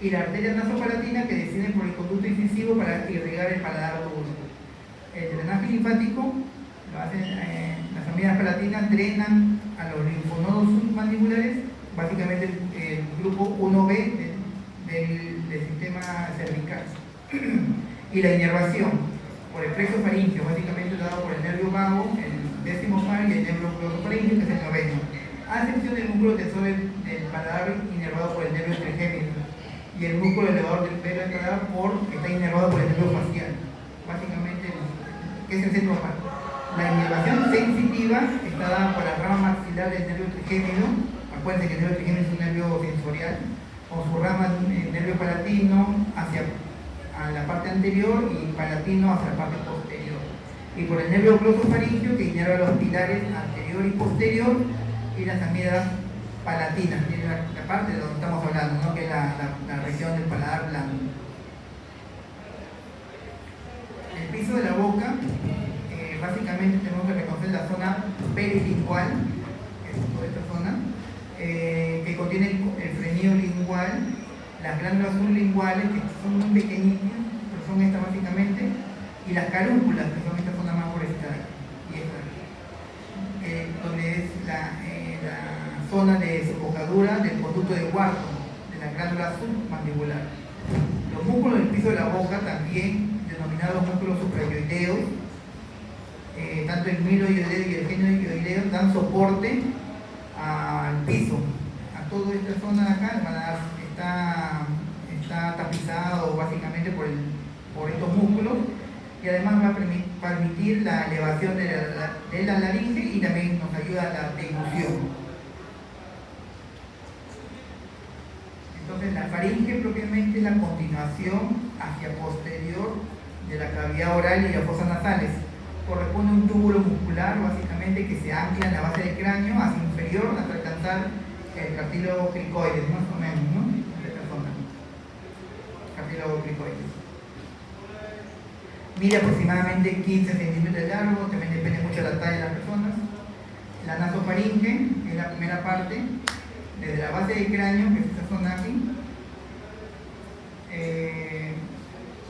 y la arteria nasopalatina, que desciende por el conducto incisivo para irrigar el paladar duro. El drenaje linfático lo hacen las amígdalas palatinas, drenan a los linfonodos submandibulares, básicamente el grupo 1B del sistema cervical. Y la inervación por el plexo faríngeo, básicamente dado por el nervio vago, el décimo par, y el nervio glosofaríngeo, que es el noveno, a excepción del músculo tensor del paladar inervado por el nervio trigémino, y el músculo elevador del velo del paladar que está inervado por el nervio facial, básicamente, que es el centro par. La inervación sensitiva está dada por la rama maxilar del nervio trigémino. Acuérdense que el nervio trigémino es un nervio sensorial, con su rama nervio palatino hacia la parte anterior y palatino hacia la parte posterior. Y por el nervio glosofaríngeo, que inerva los pilares anterior y posterior, y las amígdalas palatinas, que es la parte de donde estamos hablando, ¿no? Que es la región del paladar blando. El piso de la boca, básicamente tenemos que reconocer la zona perilingual, que es toda esta zona, que contiene el frenillo lingual, las glándulas sublinguales, que son muy pequeñitas, pero son estas básicamente, y las carúnculas, que son esta zona más forestal, y esta, donde es la zona de desembocadura del conducto de Wharton, de la glándula submandibular. Los músculos del piso de la boca, también denominados músculos suprayoideos, tanto el miloioideo y el genioideo, dan soporte al piso. A toda esta zona de acá está tapizado básicamente por estos músculos, y además va a permitir la elevación de la laringe y también nos ayuda a la deglución. Entonces la faringe propiamente es la continuación hacia posterior de la cavidad oral y las fosas nasales. Corresponde a un túbulo muscular básicamente que se ancla en la base del cráneo hacia inferior hasta alcanzar el cartílago cricoides, más o menos, ¿no? De esta zona. Cartílago cricoides. Mide aproximadamente 15 centímetros de largo, también depende mucho de la talla de las personas. La nasofaringe es la primera parte, desde la base del cráneo, que es esta zona aquí,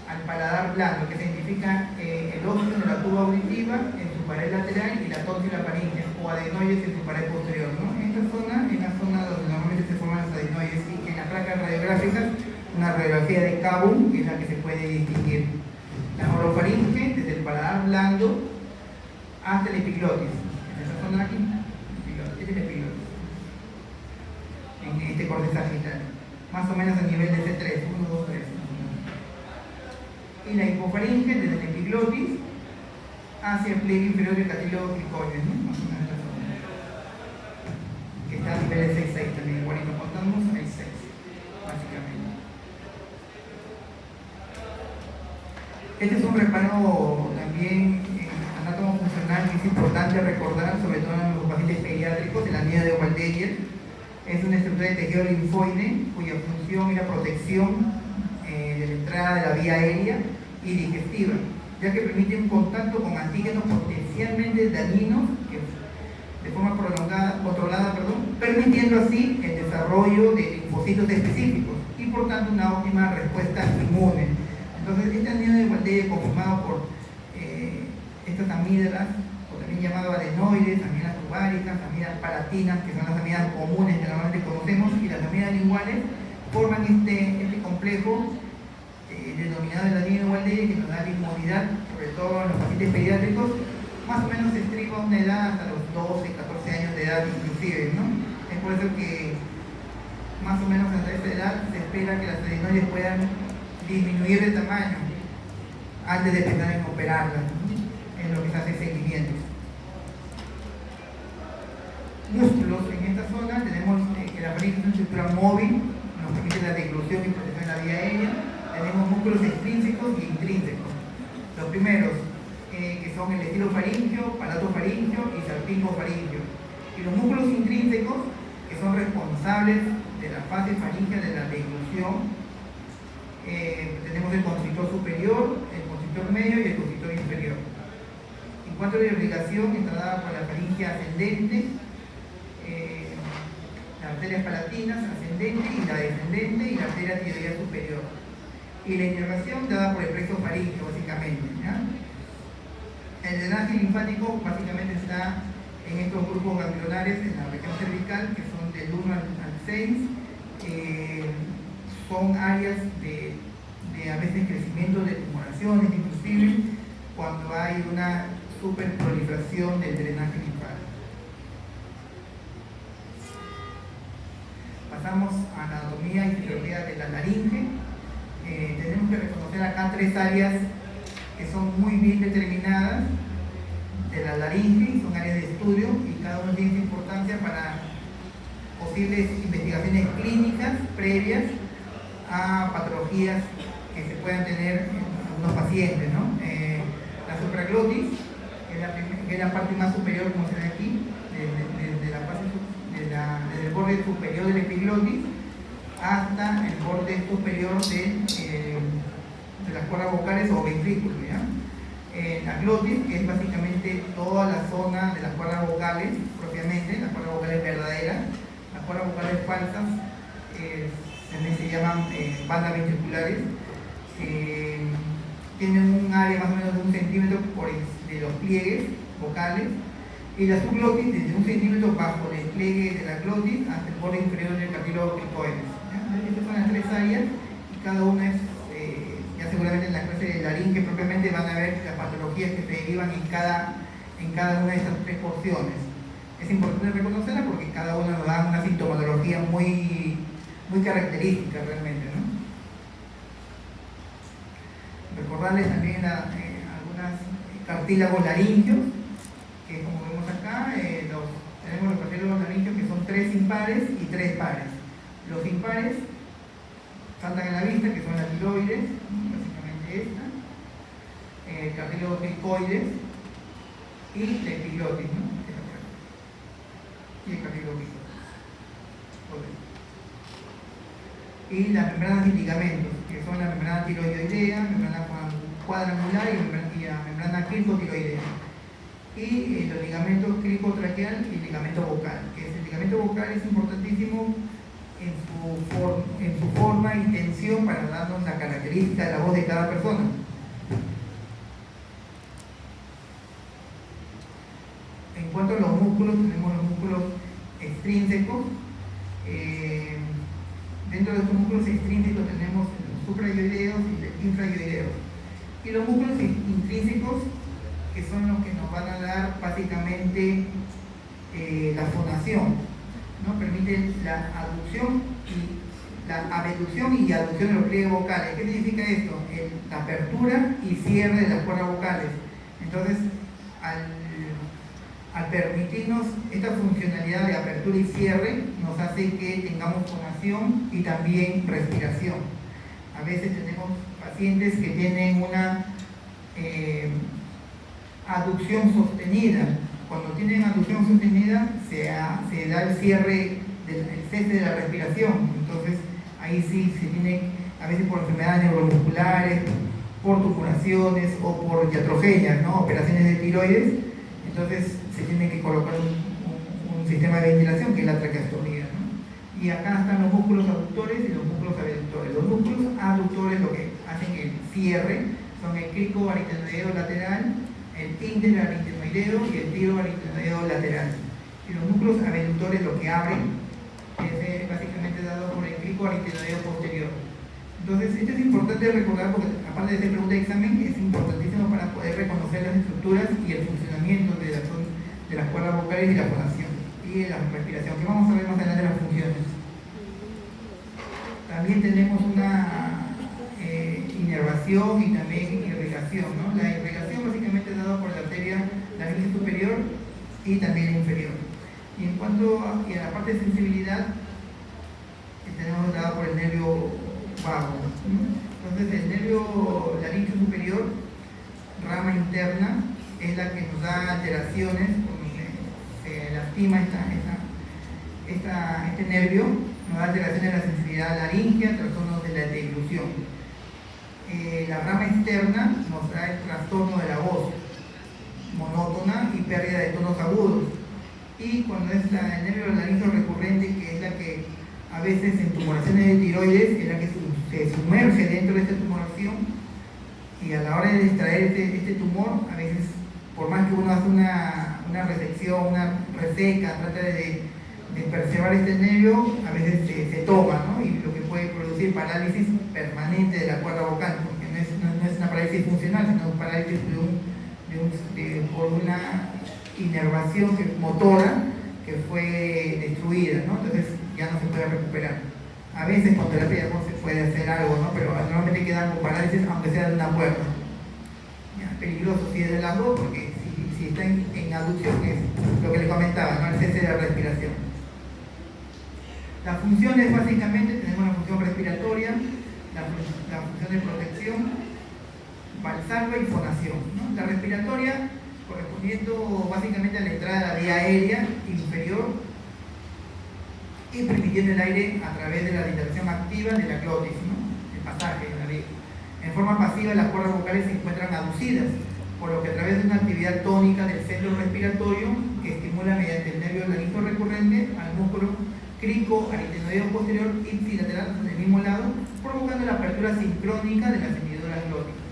al paladar blando, que significa el óseo de la tuba auditiva en su pared lateral y la tóxila faringe o adenoides en su pared posterior, ¿no? Esta zona es la zona donde normalmente se forman los adenoides, y en las placas radiográficas una radiografía de Kabul es la que se puede distinguir. La orofaringe desde el paladar blando hasta el epiglotis. En esta zona de aquí, este es el epiglotis. En este corte sagital. Más o menos a nivel de C3, 1, 2, 3. Y la hipofaringe desde el epiglotis hacia el pliegue inferior del cartílago cricoides, ¿no? Más o menos esta zona. Que está a nivel de 6,6 también. Igual y nos contamos, hay 6, básicamente. Este es un reparo también anátomo funcional que es importante recordar, sobre todo en los pacientes pediátricos, el anillo de Waldeyer. Es una estructura de tejido linfoide cuya función es la protección de la entrada de la vía aérea y digestiva, ya que permite un contacto con antígenos potencialmente dañinos de forma controlada, permitiendo así el desarrollo de linfocitos específicos y por tanto una óptima respuesta inmune. Entonces, este anillo de Waldeyer, conformado por estas amígdalas, o también llamado adenoides, amígdalas tubáricas, amígdalas palatinas, que son las amígdalas comunes que normalmente conocemos, y las amígdalas linguales, forman este complejo denominado el anillo de Waldeyer, que nos da la inmunidad, sobre todo en los pacientes pediátricos, más o menos se estriba a una edad hasta los 12, 14 años de edad inclusive, ¿no? Es por eso que más o menos hasta esta edad se espera que las adenoides puedan disminuir de tamaño antes de pensar en operarlas, ¿no? En lo que se hace seguimiento. Músculos: en esta zona tenemos que la faringe es una estructura móvil, nos permite la deglución y protección de la vía aérea. Tenemos músculos extrínsecos y intrínsecos. Los primeros, que son el estilofaringeo, palatofaringeo y salpingofaringeo. Y los músculos intrínsecos, que son responsables de la fase faríngea de la deglución. Tenemos el constrictor superior, el constrictor medio y el constrictor inferior. En cuanto a la irrigación, está dada por la faringe ascendente, las arterias palatinas ascendente y la descendente, y la arteria tiroidea superior. Y la inervación dada por el plexo faríngeo, básicamente, ¿ya? El drenaje linfático básicamente está en estos grupos ganglionares en la región cervical, que son del 1 al 6. Son áreas de a veces crecimiento de tumoraciones, inclusive cuando hay una superproliferación del drenaje linfático. Pasamos a la anatomía y fisiología de la laringe. Tenemos que reconocer acá 3 áreas que son muy bien determinadas de la laringe, son áreas de estudio y cada uno tiene importancia para posibles investigaciones clínicas previas a patologías que se puedan tener en algunos pacientes, ¿no? La supraglotis, que es la parte más superior, como se ve aquí, desde el borde superior del epiglotis hasta el borde superior de las cuerdas vocales o ventrículo, ¿ya? La glotis, que es básicamente toda la zona de las cuerdas vocales, propiamente, las cuerdas vocales verdaderas. Las cuerdas vocales falsas también se llaman bandas ventriculares. Tienen un área más o menos de 1 centímetro de los pliegues vocales. y la subglotis desde 1 centímetro bajo el despliegue de la glotis hasta el borde inferior del cartílago cricoides. Estas son las 3 áreas y cada una es, ya seguramente en la clase de laringe propiamente van a ver las patologías que se derivan en cada una de estas 3 porciones. Es importante reconocerlas porque cada una nos da una sintomatología muy característica realmente, ¿no? Recordarles también algunos cartílagos laringios, que como vemos acá, tenemos los cartílagos laringios que son 3 impares y 3 pares. Los impares saltan a la vista, que son las tiroides, básicamente esta, el cartílago cricoides y la epiglotis, ¿no? Y el cartílago cricoides. Y las membranas y ligamentos, que son la membrana tiroidoidea, membrana cuadrangular y la membrana cricotiroidea. Y los ligamentos cricotraqueal y el ligamento vocal, que el ligamento vocal es importantísimo en su forma y tensión para darnos la característica de la voz de cada persona. En cuanto a los músculos, tenemos los músculos extrínsecos. Dentro de estos músculos extrínsecos tenemos los suprayoideos y los infrayoideos. Y los músculos intrínsecos, que son los que nos van a dar básicamente la fonación, ¿no? Permiten la aducción y la abducción y aducción de los pliegues vocales. ¿Qué significa esto? La apertura y cierre de las cuerdas vocales. Entonces, al permitirnos esta funcionalidad de apertura y cierre, nos hace que tengamos fonación y también respiración. A veces tenemos pacientes que tienen una aducción sostenida. Cuando tienen aducción sostenida, se da el cierre, el cese de la respiración. Entonces, ahí sí se tiene, a veces por enfermedades neuromusculares, por tumoraciones o por iatrogenias, ¿no? Operaciones de tiroides. Entonces, se tiene que colocar un sistema de ventilación que es la traqueostomía, ¿no? Y acá están los músculos aductores y los músculos abductores. Los músculos aductores lo que hacen el cierre son el cricoaritenoideo lateral, el interaritenoideo y el tiroaritenoideo lateral. Y los músculos abductores lo que abren es básicamente dado por el cricoaritenoideo posterior. Entonces, esto es importante recordar porque, aparte de ser pregunta de examen, es importantísimo para poder reconocer las estructuras y el funcionamiento de las cuerdas vocales y la fonación y la respiración, que vamos a ver más adelante las funciones. También tenemos una inervación y también irrigación, ¿no? La irrigación básicamente es dada por la arteria laringe superior y también la inferior. Y en cuanto a la parte de sensibilidad, tenemos dada por el nervio vago, ¿no? Entonces el nervio laringe superior, rama interna, es la que nos da alteraciones, se lastima este nervio, nos da alteraciones de la sensibilidad laríngea, trastornos de la deglución. La rama externa nos da el trastorno de la voz monótona y pérdida de tonos agudos. Y cuando es el nervio laríngeo recurrente, que es la que a veces en tumoraciones de tiroides, es la que se sumerge dentro de esta tumoración, y a la hora de extraer este tumor, a veces, por más que uno hace una resección, una reseca, trata de percebar este nervio, a veces se toma, ¿no? Y lo que puede producir parálisis permanente de la cuerda vocal, porque no es una parálisis funcional, sino un parálisis por una inervación motora que fue destruida, ¿no? Entonces ya no se puede recuperar. A veces con terapia se puede hacer algo, ¿no? Pero normalmente quedan con parálisis aunque sea de una cuerda. Es peligroso si es de las dos, porque si está en aducción, es lo que les comentaba, ¿no? El cese de la respiración. Las funciones básicamente tenemos la función respiratoria, la función de protección, valsalva y fonación, ¿no? La respiratoria correspondiendo básicamente a la entrada de la vía aérea inferior y permitiendo el aire a través de la dilatación activa de la glotis, ¿no? El pasaje de la vía. En forma pasiva las cuerdas vocales se encuentran aducidas, por lo que a través de una actividad tónica del centro respiratorio que estimula mediante el nervio laríngeo recurrente al músculo cricoaritenoideo posterior ipsilateral del mismo lado, provocando la apertura sincrónica de las hendiduras glóticas.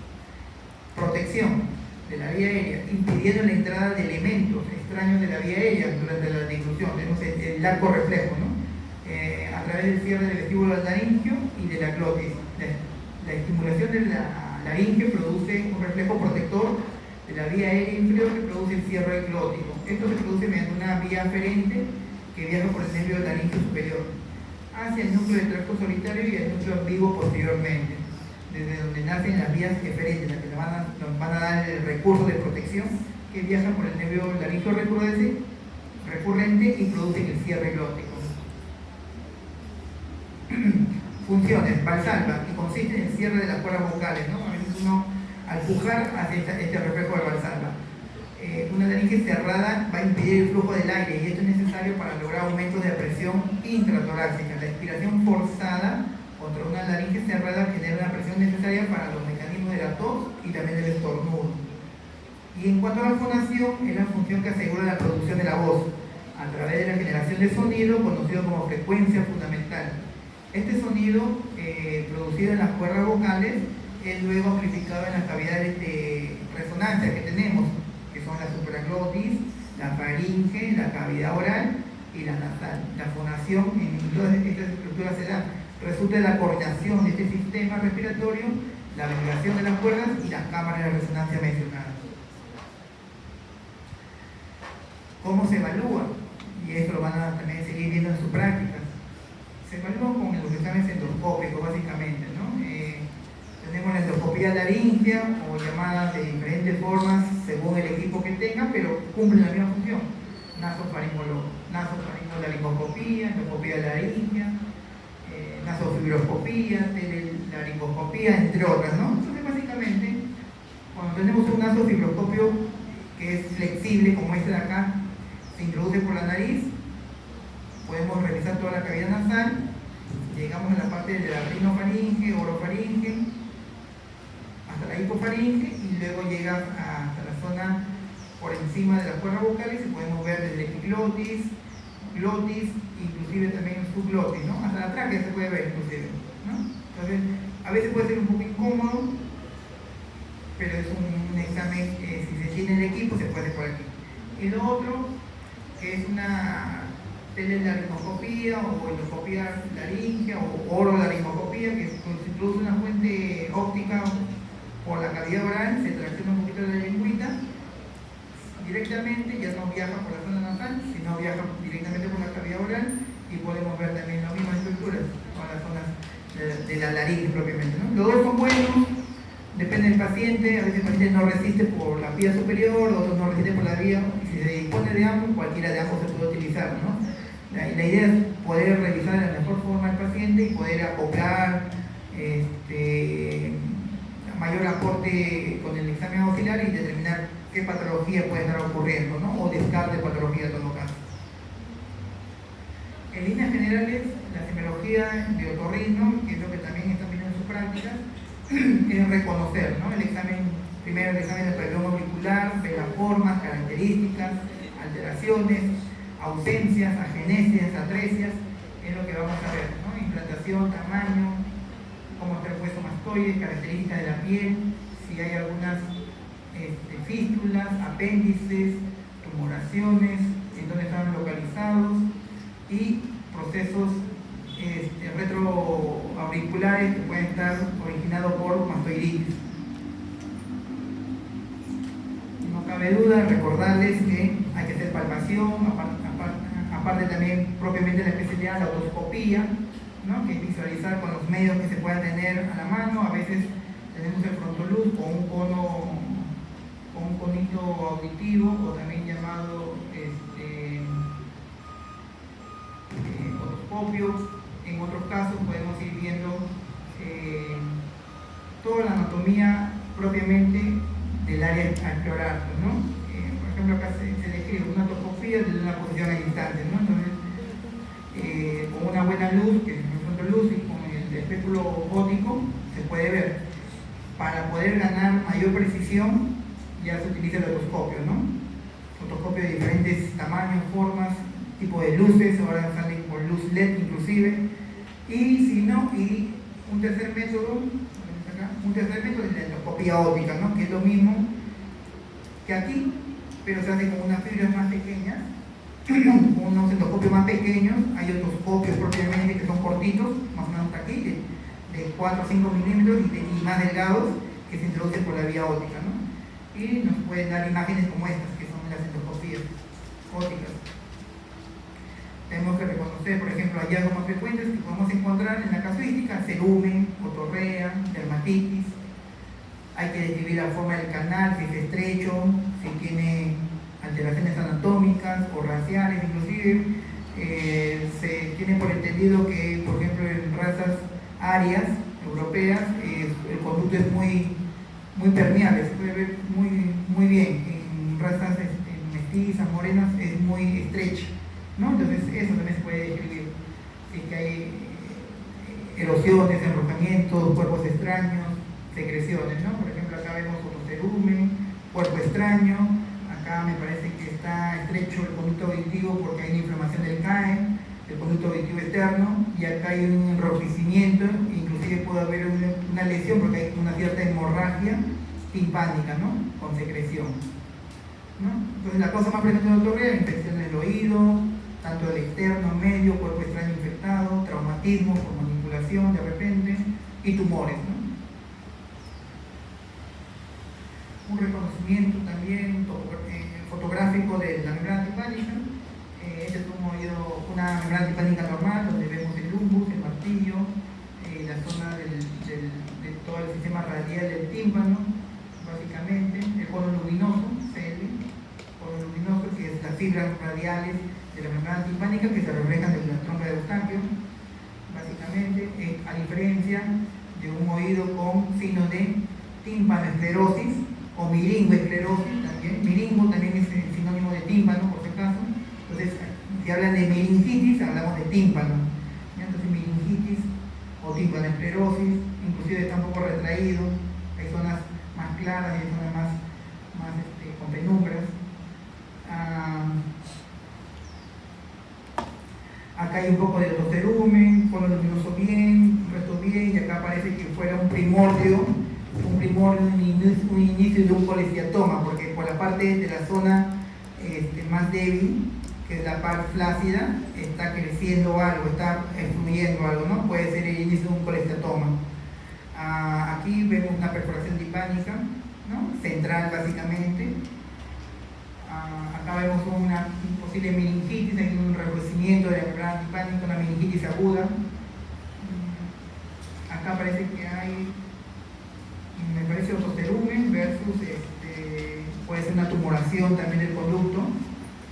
Protección de la vía aérea, impidiendo la entrada de elementos extraños de la la vía aérea durante la deglución, tenemos el arco reflejo, ¿no? A través del cierre del vestíbulo laringio y de la glotis. La estimulación de la laringe produce un reflejo protector de la vía aérea inferior que produce el cierre glótico. Esto se produce mediante una vía aferente que viaja por el nervio laringio superior hacia el núcleo del tracto solitario y el núcleo ambiguo posteriormente, desde donde nacen las vías eferentes, las que nos van a dar el recurso de protección que viajan por el nervio laringio recurrente y producen el cierre glótico. Funciones: Valsalva, que consiste en el cierre de las cuerdas vocales, ¿no? A veces uno, al pujar, hace este reflejo de Valsalva. Una laringe cerrada va a impedir el flujo del aire y esto es necesario para lograr aumentos de presión intratorácica. La expiración forzada contra una laringe cerrada genera una presión necesaria para los mecanismos de la tos y también del estornudo. Y en cuanto a la fonación, es la función que asegura la producción de la voz a través de la generación de sonido, conocido como frecuencia fundamental. Este sonido producido en las cuerdas vocales es luego amplificado en las cavidades de resonancia que tenemos, que son la supraglotis, la faringe, la cavidad oral y la nasal. La fonación en todas estas estructuras se da. Resulta de la coordinación de este sistema respiratorio, la vibración de las cuerdas y las cámaras de resonancia mencionadas. ¿Cómo se evalúa? Y esto lo van a también seguir viendo en sus prácticas. Se evalúa con los exámenes endoscópicos, básicamente, ¿no? Tenemos la endoscopía laringea o llamadas de diferentes formas según el equipo que tenga, pero cumplen la misma función. Nasofaringolaringoscopía, endoscopía laringea, nasofibroscopía, telelaringoscopía, entre otras, ¿no? Entonces, básicamente, cuando tenemos un nasofibroscopio que es flexible, como este de acá, se introduce por la nariz, podemos revisar toda la cavidad nasal, llegamos a la parte de la rinofaringe, orofaringe, hasta la hipofaringe y luego llega hasta la zona por encima de las cuerdas vocales y podemos ver desde el epiglotis, glotis, inclusive también subglotis, ¿no? Hasta la tráquea se puede ver inclusive, ¿no? Entonces, a veces puede ser un poco incómodo, pero es un examen que si se tiene el equipo se puede hacer por aquí. Y lo otro, que es una telelaringoscopía o endoscopía laringea o orolaringoscopía, que se introduce una fuente óptica por la cavidad oral, se tracciona un poquito de la lengüita directamente, ya no viaja por la zona nasal, sino viaja directamente por la cavidad oral y podemos ver también las mismas estructuras con las zonas de la laringe propiamente, ¿no? Los dos son buenos, depende del paciente, a veces el paciente no resiste por la vía superior, otros no resisten por la vía, y si se dispone de ambos, cualquiera de ambos se puede utilizar, ¿no? La idea es poder revisar de la mejor forma al paciente y poder acoplar mayor aporte con el examen auxiliar y determinar qué patología puede estar ocurriendo, ¿no? O descarte de patología en todo caso. En líneas generales, la semiología de otorrino, que es lo que también están viendo en sus prácticas, es reconocer, ¿no? Primero el examen del pabellón auricular, ver las formas, características, alteraciones, ausencias, agenesias, atresias, es lo que vamos a ver, ¿no? Implantación, tamaño, cómo está el hueso mastoide, características de la piel, si hay algunas fístulas, apéndices, tumoraciones, en dónde están localizados y procesos retroauriculares que pueden estar originados por mastoiditis. No cabe duda recordarles que hay que hacer palpación, aparte también propiamente la especialidad, la otoscopía, ¿no? Que es visualizar con los medios que se puedan tener a la mano. A veces tenemos el frontoluz con un conito auditivo o también llamado otoscopio. En otros casos podemos ir viendo toda la anatomía propiamente del área a explorar, ¿no? Por ejemplo, acá se describe una otoscopía desde una posición equidistante, ¿no? Entonces, con una buena luz, que es el frontoluz, y con el espéculo óptico se puede ver. Para poder ganar mayor precisión, ya se utiliza el otoscopio, ¿no? Otoscopio de diferentes tamaños, formas, tipo de luces, ahora salen con luz LED inclusive, y si no, y un tercer método es la endoscopia óptica, ¿no? Que es lo mismo que aquí, pero se hace con unas fibras más pequeñas, con unos endoscopios más pequeños. Hay otoscopios propiamente que son cortitos, más o menos hasta aquí, de 4 o 5 milímetros y más delgados, que se introducen por la vía óptica, ¿no? Y nos pueden dar imágenes como estas, que son las endoscopías ópticas. Tenemos que reconocer, por ejemplo, hallazgos más frecuentes que podemos encontrar en la casuística: cerumen, otorrea, dermatitis. Hay que describir la forma del canal, si es estrecho, si tiene alteraciones anatómicas o raciales, inclusive. Se tiene por entendido que, por ejemplo, en razas arias europeas, el conducto es muy permeable, se puede ver muy bien. En razas mestizas, morenas, es muy estrecho, ¿no? Entonces eso también se puede describir. Si que hay erosiones, enrojamientos, cuerpos extraños, secreciones, ¿no? Por ejemplo, acá vemos otocerumen, cuerpo extraño. Acá me parece que está estrecho el conducto auditivo porque hay una inflamación del CAE, el conducto auditivo externo, y acá hay un enrojecimiento, inclusive puede haber una lesión porque hay una cierta hemorragia timpánica, ¿no? Con secreción, ¿no? Entonces la cosa más frecuente de otorrea: infección del oído, tanto del externo, medio, cuerpo extraño infectado, traumatismo por manipulación de repente, y tumores, ¿no? Un reconocimiento también fotográfico de la membrana timpánica. Este es una membrana timpánica normal, donde vemos el lumbus, el martillo, la zona de todo el sistema radial del tímpano, básicamente, el cono luminoso, cono luminoso, que es las fibras radiales de la membrana timpánica que se reflejan en la trompa de Eustaquio, básicamente, a diferencia de un oído con signos de tímpanoesclerosis o miringoesclerosis también. Miringo también es sinónimo de tímpano, por si acaso. Entonces, si hablan de meningitis, hablamos de tímpano. Entonces, meningitis o tímpanoesclerosis, inclusive está un poco retraído. Hay zonas más claras y hay zonas más con penumbras. Acá hay un poco de otocerumen, cono luminoso bien, resto bien, y acá parece que fuera un primordio, un inicio de un colestiatoma, porque por la parte de la zona más débil, que es la parte flácida, está creciendo algo, está fluyendo algo, ¿no? Puede ser el inicio de un colestiatoma. Aquí vemos una perforación timpánica, ¿no? Central, básicamente. Acá vemos una posible meningitis, hay un rejuvenecimiento de la membrana timpánica, una meningitis aguda. Acá parece que hay, me parece, otocerumen versus, puede ser una tumoración también del conducto.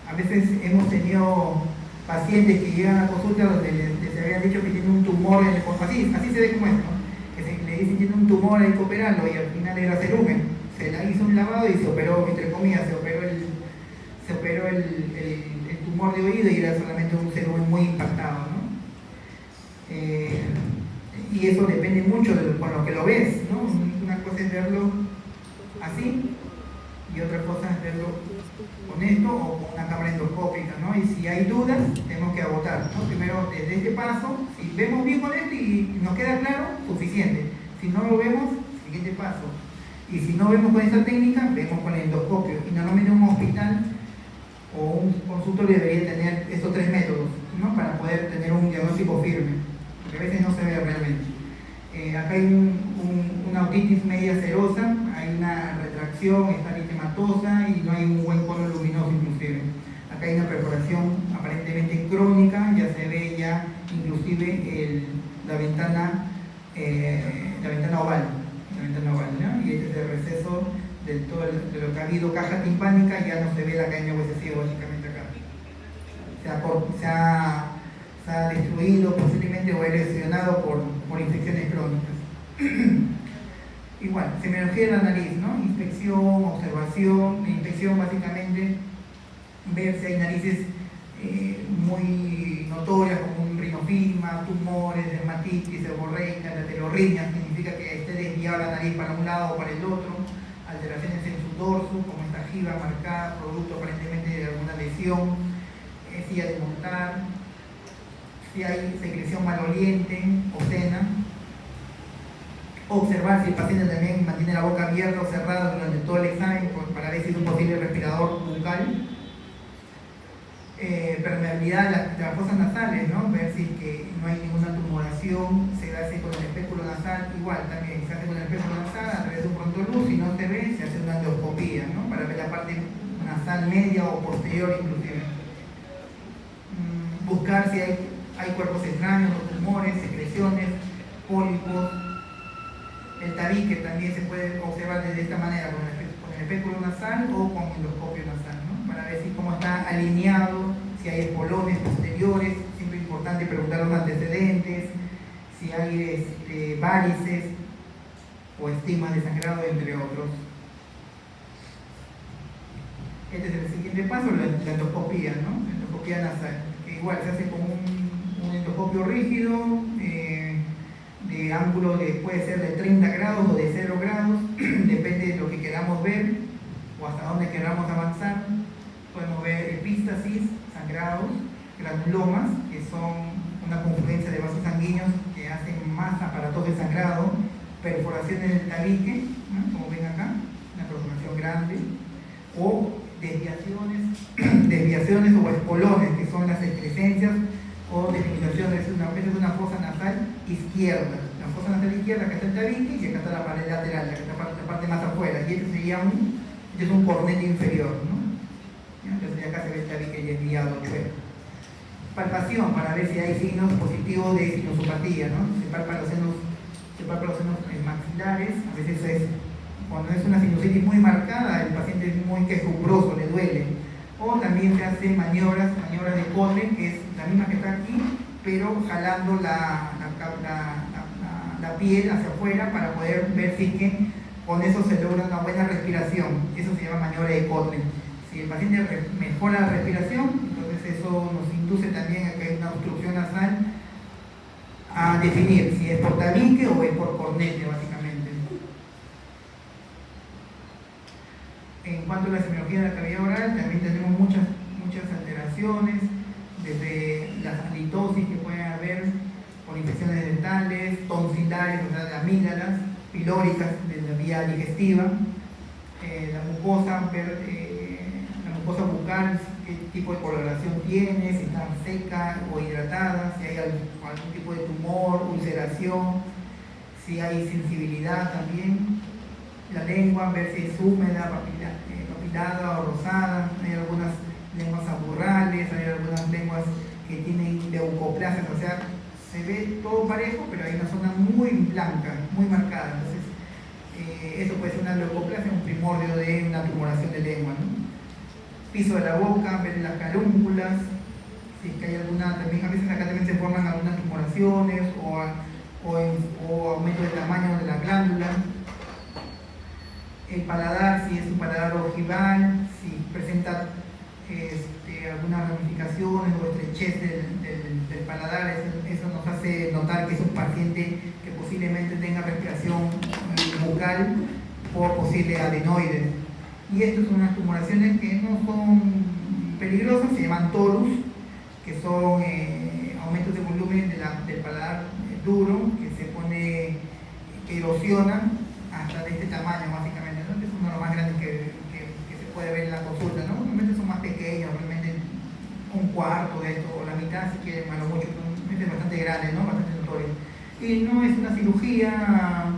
A veces hemos tenido pacientes que llegan a consulta donde les habían dicho que tienen un tumor en el conducto, así se ve como esto, que le dicen que tiene un tumor, hay que operarlo, y al final era cerumen. Se le hizo un lavado y se operó, entre comillas, se operó el tumor de oído, y era solamente un cerumen muy impactado, ¿no? Y eso depende mucho con lo que lo ves, ¿no? Una cosa es verlo así y otra cosa es verlo con esto o con una cámara endoscópica, ¿no? Y si hay dudas, tenemos que agotar, ¿no? Primero, desde este paso, si vemos bien con esto y nos queda claro, suficiente. Si no lo vemos, siguiente paso. Y si no vemos con esta técnica, vemos con el endoscopio. Y normalmente un hospital o un consultorio debería tener estos 3 métodos, ¿no? Para poder tener un diagnóstico firme, porque a veces no se ve realmente. Acá hay una otitis media serosa, hay una retracción, está eritematosa y no hay un buen cono luminoso inclusive. Acá hay una perforación aparentemente crónica, ya se ve ya inclusive la ventana oval, ¿no? Y este es el receso de lo que ha habido caja timpánica, ya no se ve la cadena huesucida básicamente acá. Se ha destruido posiblemente o erosionado por infecciones crónicas. Igual, semiología de la nariz, ¿no? Inspección, observación. Inspección, básicamente, ver si hay narices muy notorias como un rinofilma, tumores, dermatitis, seborreica, la telorriña, significa que esté desviada la nariz para un lado o para el otro. Alteraciones en su dorso, como esta jiba marcada, producto aparentemente de alguna lesión, silla de montar. Si hay secreción maloliente, obscena. Observar si el paciente también mantiene la boca abierta o cerrada durante todo el examen para ver si es un posible respirador bucal bucal. Permeabilidad de las fosas nasales, ¿no? Ver si que no hay ninguna tumoración, se hace con el espéculo nasal, igual también se hace con el espéculo nasal a través de un frontoluz, si no se ve, se hace una endoscopía, ¿no? Para ver la parte nasal media o posterior inclusive. Buscar si hay cuerpos extraños, o tumores, secreciones, pólipos. El tabique también se puede observar de esta manera, con el espéculo nasal o con endoscopio nasal, ¿no? Para ver si cómo está alineado, si hay espolones posteriores, siempre es importante preguntar los antecedentes, si hay varices o estigmas de sangrado, entre otros. Este es el siguiente paso, la endoscopía, ¿no? La endoscopía nasal, que igual se hace con un endoscopio rígido, de ángulo puede ser de 30 grados o de 0 grados, depende de lo que queramos ver o hasta dónde queramos avanzar. Podemos ver epístasis, sangrados, granulomas, que son una confluencia de vasos sanguíneos que hacen más aparatos de sangrado, perforaciones del tabique, ¿no? Como ven acá, una perforación grande, o desviaciones o espolones, que son las excrescencias o delimitaciones. Esta es una fosa nasal izquierda. La fosa nasal izquierda, acá está el tabique y acá está la pared lateral, la parte más afuera, y este sería un cornete inferior, ¿no? Entonces acá se ve el tabique desviado, chueco. Palpación para ver si hay signos positivos de sinusopatía, ¿no? Se palpa los senos maxilares, a veces cuando es una sinusitis muy marcada, el paciente es muy quejumbroso, le duele. O también se hacen maniobras de Kotler, que es la misma que está aquí, pero jalando la piel hacia afuera para poder ver si que con eso se logra una buena respiración. Eso se llama maniobra de Kotler. Si el paciente mejora la respiración, entonces eso nos induce también a que hay una obstrucción nasal, a definir si es por tabique o es por cornete, básicamente. En cuanto a la semiología de la cavidad oral, también tenemos muchas alteraciones, desde las halitosis que pueden haber por infecciones dentales, tonsilares, o sea, de amígdalas, pilóricas de la vía digestiva, la mucosa bucal, qué tipo de coloración tiene, si está seca o hidratada, si hay algún tipo de tumor, ulceración, si hay sensibilidad también. La lengua, ver si es húmeda, papilada o rosada. Hay algunas lenguas aburrales, hay algunas lenguas que tienen leucoplasias, o sea, se ve todo parejo, pero hay una zona muy blanca, muy marcada. Entonces, eso puede ser una leucoplasia, un primordio de una tumoración de lengua, ¿no? Piso de la boca, ver las carúnculas, si es que hay alguna, también a veces acá también se forman algunas tumoraciones o aumento de tamaño de la glándula. El paladar, si es un paladar ojival, si presenta algunas ramificaciones o estrechez del paladar, eso nos hace notar que es un paciente que posiblemente tenga respiración bucal o posible adenoides. Y estas son unas tumoraciones que no son peligrosas, se llaman torus, que son aumentos de volumen del paladar duro, que erosionan hasta de este tamaño, básicamente, ¿no? Es uno de los más grandes que se puede ver en la consulta, ¿no? Normalmente son más pequeños, realmente un cuarto de esto, o la mitad si quieren, más o mucho, son bastante grandes, ¿no? Bastante notorios. Y no es una cirugía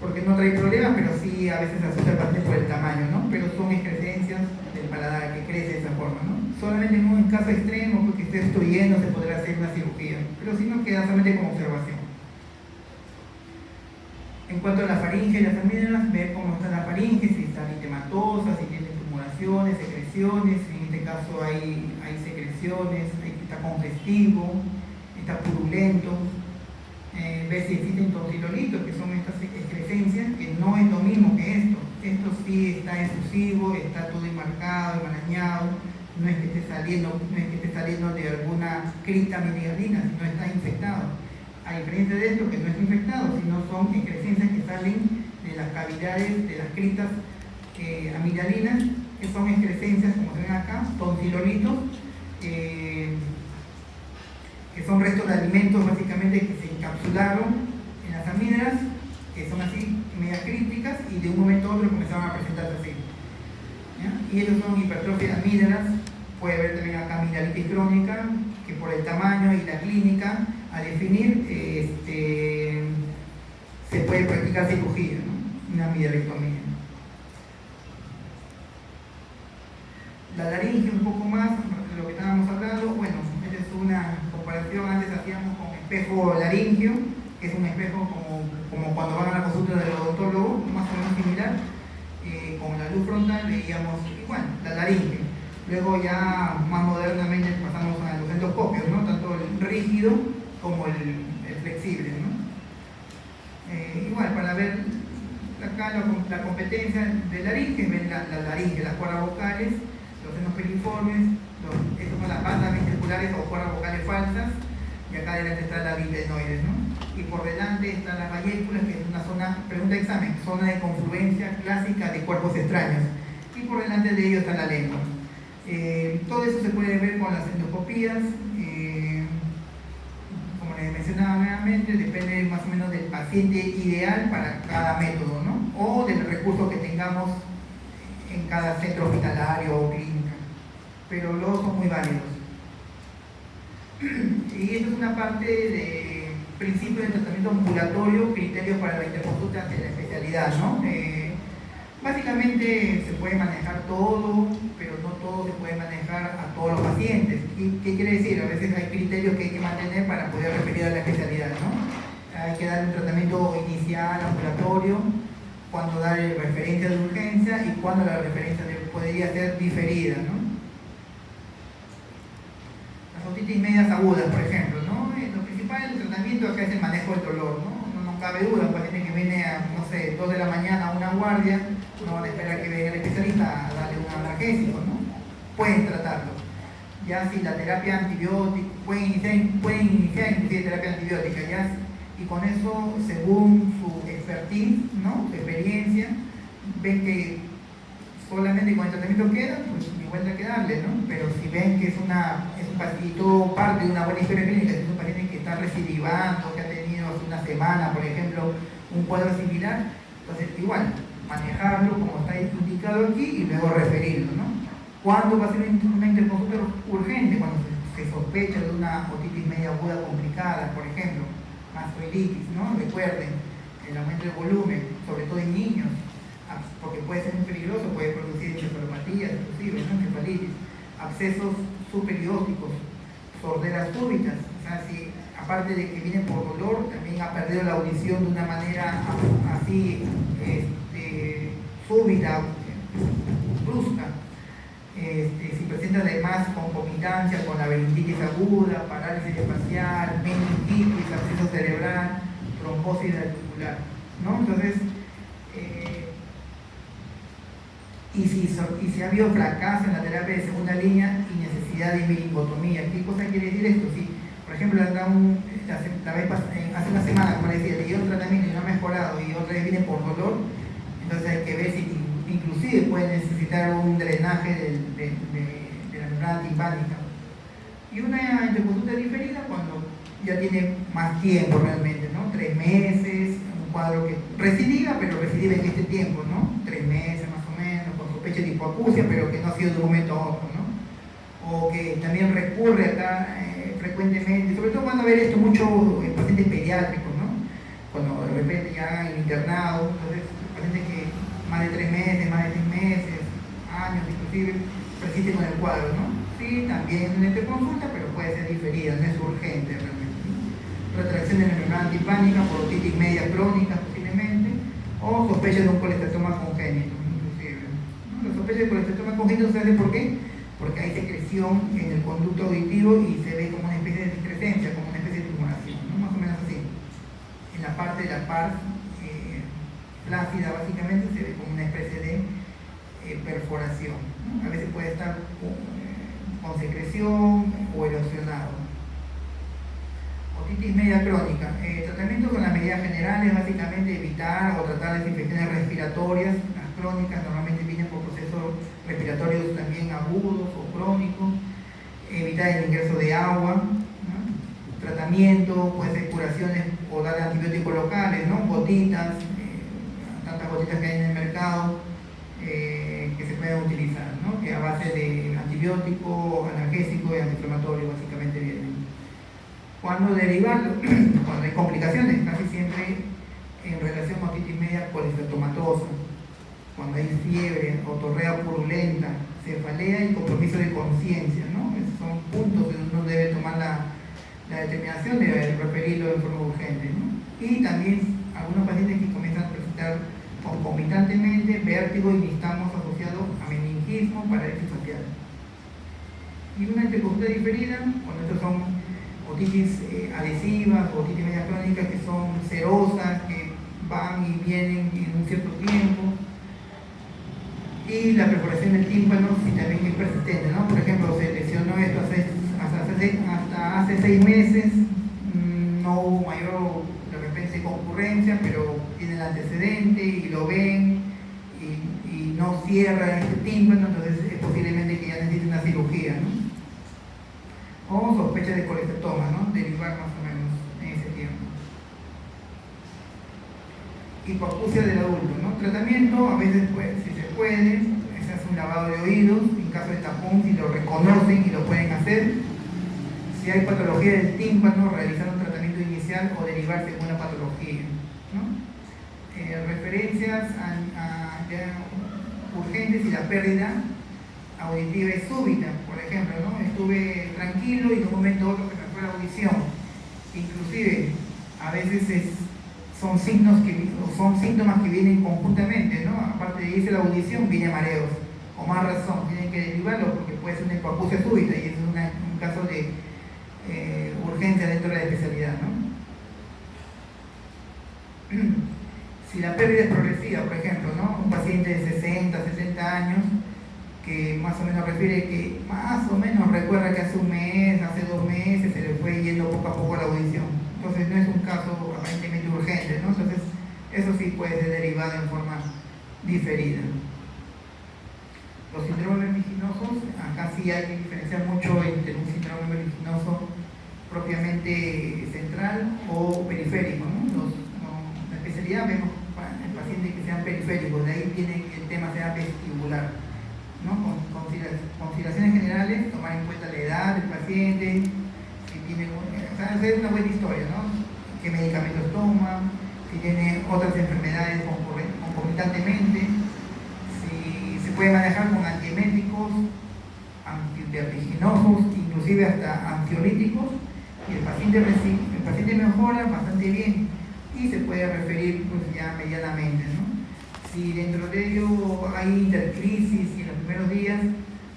porque no trae problemas, pero sí a veces asusta al paciente por el tamaño, ¿no? Pero son excrescencias del paladar que crece de esa forma, ¿no? Solamente en un caso extremo, porque esté obstruyendo, se podrá hacer una cirugía, pero si no, queda solamente como observación. En cuanto a la faringe y las amígdalas, ver cómo está la faringe, si está eritematosa, si tiene tumoraciones, secreciones, si en este caso hay secreciones, está congestivo, está purulento. Ver si existen tonsilolitos, que son estas excrescencias, que no es lo mismo que esto. Esto sí está efusivo, está todo enmarcado, enmarañado, no es que esté saliendo de alguna crista amigalina, sino está infectado. A diferencia de esto, que no está infectado, sino son excrescencias que salen de las cavidades, de las cristas amigdalinas, que son excrescencias, como se ven acá, tonsilolitos, que son restos de alimentos básicamente que se encapsularon en las amígdalas, que son así media críticas, y de un momento a otro comenzaban a presentarse así. ¿ya? Y ellos son hipertrofia de amígdalas. Puede haber también acá amigdalitis crónica, que por el tamaño y la clínica a definir se puede practicar cirugía, ¿no? Una amigdalectomía. La laringe un poco más, de lo que estábamos hablando, bueno, esta es una comparación, antes hacíamos con espejo laringio, que es un espejo como cuando van a la consulta del odontólogo, más o menos similar, con la luz frontal veíamos igual, la laringe. Luego ya más modernamente pasamos a los endoscopios, ¿no? Tanto el rígido como el flexible, ¿no? Igual, para ver acá la competencia de laringe, ven la laringe, las cuerdas vocales, los senos piriformes, estas son las bandas ventriculares o cuerdas vocales falsas, y acá adelante está la bilenoides, ¿no? Y por delante están las bayéculas, que es una zona, pregunta de examen, zona de confluencia clásica de cuerpos extraños, y por delante de ello está la lengua. Todo eso se puede ver con las endoscopías. Como les mencionaba nuevamente, depende más o menos del paciente ideal para cada método, ¿no? O del recurso que tengamos en cada centro hospitalario o clínica, pero los dos son muy válidos. Y esto es una parte de principio de tratamiento ambulatorio, criterios para la interconsulta ante la especialidad, ¿no? Básicamente se puede manejar todo, pero no todo se puede manejar a todos los pacientes. ¿Qué quiere decir? A veces hay criterios que hay que mantener para poder referir a la especialidad, ¿no? Hay que dar un tratamiento inicial, ambulatorio, cuando dar referencia de urgencia y cuando la referencia podría ser diferida, ¿no? Las otitis medias agudas, por ejemplo, ¿no? Lo principal del tratamiento acá es el manejo del dolor, ¿no? No cabe duda, un paciente que viene a, no sé, 2 de la mañana a una guardia, no van a esperar que venga el especialista a darle un analgésico, ¿no? Pueden tratarlo. Ya si la terapia antibiótica, pueden iniciar inclusive terapia antibiótica, ya, y con eso, según su expertise, ¿no? Su experiencia, ven que solamente con el tratamiento queda, pues igual hay que darle, ¿no? Pero si ven que es un paciente, y todo parte de una buena historia clínica, es un paciente que está recidivando, que ha tenido hace una semana, por ejemplo, un cuadro similar, entonces igual, manejarlo como está indicado aquí y luego referirlo, ¿no? ¿Cuándo va a ser una interconsulta urgente? Cuando se sospecha de una otitis media aguda complicada, por ejemplo, mastoiditis, ¿no? Recuerden, el aumento de volumen, sobre todo en niños, porque puede ser muy peligroso, puede producir encefalopatías, inclusive, ¿no? Encefalitis, abscesos superióticos, sorderas súbitas, o sea, si aparte de que viene por dolor, también ha perdido la audición de una manera así súbita, brusca. Si presenta además concomitancia con la laberintitis aguda, parálisis espacial, meningitis, absceso cerebral, trombosis articular, ¿no? Entonces, y si ha habido fracaso en la terapia de segunda línea y necesidad de meningotomía, ¿qué cosa quiere decir esto? Si, por ejemplo, hace una semana, como les decía, le dio un tratamiento y no ha mejorado y otra vez viene por dolor, entonces hay que ver si inclusive puede necesitar un drenaje de la membrana timpánica. Y una interconsulta diferida cuando ya tiene más tiempo realmente, ¿no? 3 meses, un cuadro que recidiva, pero recidiva en este tiempo, ¿no? 3 meses más o menos, con sospecha de hipoacusia, pero que no ha sido de un momento a otro, ¿no? O que también recurre acá frecuentemente, sobre todo cuando ver esto mucho en pacientes pediátricos, ¿no? Cuando de repente ya en internado, entonces pacientes que más de 3 meses, más de 6 meses, años inclusive, persiste con el cuadro, ¿no? Sí, también en esta consulta, pero puede ser diferida, no es urgente realmente, ¿no? Retracción de la membrana timpánica por otitis media crónica posiblemente, o sospecha de un colesteroma congénito, inclusive, ¿no? La sospecha de colesteroma congénito se hace ¿por qué? Porque hay secreción en el conducto auditivo y se ve como una especie de discrescencia, como una especie de tumoración, ¿no? Más o menos así. En la parte de la par flácida básicamente se ve como una especie de perforación, ¿no? A veces puede estar con secreción o erosionado. Otitis media crónica. Tratamiento con las medidas generales, básicamente evitar o tratar las infecciones respiratorias. Las crónicas normalmente vienen por procesos respiratorios también agudos o crónicos. Evitar el ingreso de agua, ¿no? Tratamiento, puede ser curaciones o dar antibióticos locales, ¿no? Gotitas, tantas gotitas que hay en el mercado, que se pueden utilizar, ¿no? Que a base de antibiótico, analgésico y antiinflamatorio básicamente vienen. Cuando derivarlo, cuando hay complicaciones, casi siempre en relación a otitis media colisteatomatosa, cuando hay fiebre, otorrea purulenta, cefalea y compromiso de conciencia, ¿no? Esos son puntos donde uno debe tomar la determinación de referirlo de forma urgente, ¿no? Y también algunos pacientes que comienzan a presentar concomitantemente vértigo y nistagmos asociados a meningismo, parálisis facial. Y una interconsulta diferida, cuando estos son otitis adhesivas o otitis media crónicas que son serosas, que van y vienen en un cierto tiempo. Y la perforación del tímpano, si también es persistente, ¿no? Por ejemplo, se lesionó esto hasta hace 6 meses, no hubo mayor de repente concurrencia, pero tiene el antecedente y lo ven y no cierra este tímpano, entonces es posiblemente que ya necesite una cirugía, ¿no? O sospecha de colesteroma, ¿no? Derivar más o menos en ese tiempo. Hipoacusia del adulto, ¿no? Tratamiento, a veces pues, si se puede, se hace un lavado de oídos, en caso de tapón, si lo reconocen y lo pueden hacer. Si hay patología del tímpano, realizar un tratamiento inicial o derivar según la patología, ¿no? Referencias urgentes y la pérdida auditiva es súbita, por ejemplo, ¿no? Estuve tranquilo y de un momento a otro se me fue la audición. Inclusive, a veces son síntomas que vienen conjuntamente, ¿no? Aparte de irse la audición, viene mareos. O más razón, tienen que derivarlo porque puede ser una hipoacusia súbita y es un caso de urgencia dentro de la especialidad, ¿no? Si la pérdida es progresiva, por ejemplo, ¿no? Un paciente de 60, 70 años que más o menos refiere que más o menos recuerda que hace un mes, hace 2 meses se le fue yendo poco a poco la audición. Entonces no es un caso aparentemente urgente, ¿no? Entonces eso sí puede ser derivado en forma diferida. Los síndromes vertiginosos, acá sí hay que diferenciar mucho entre un síndrome vertiginoso propiamente central o periférico, ¿no? La especialidad vemos en pacientes que sean periféricos, de ahí viene que el tema sea vestibular, ¿no? Consideraciones generales, tomar en cuenta la edad del paciente, si tiene, hacer una buena historia, ¿no? Qué medicamentos toma, si tiene otras enfermedades concomitantemente, si se puede manejar con antieméticos, antivertiginosos, inclusive hasta ansiolíticos, y el paciente mejora bastante bien y se puede referir pues, ya medianamente, ¿no? Si dentro de ello hay intercrisis y en los primeros días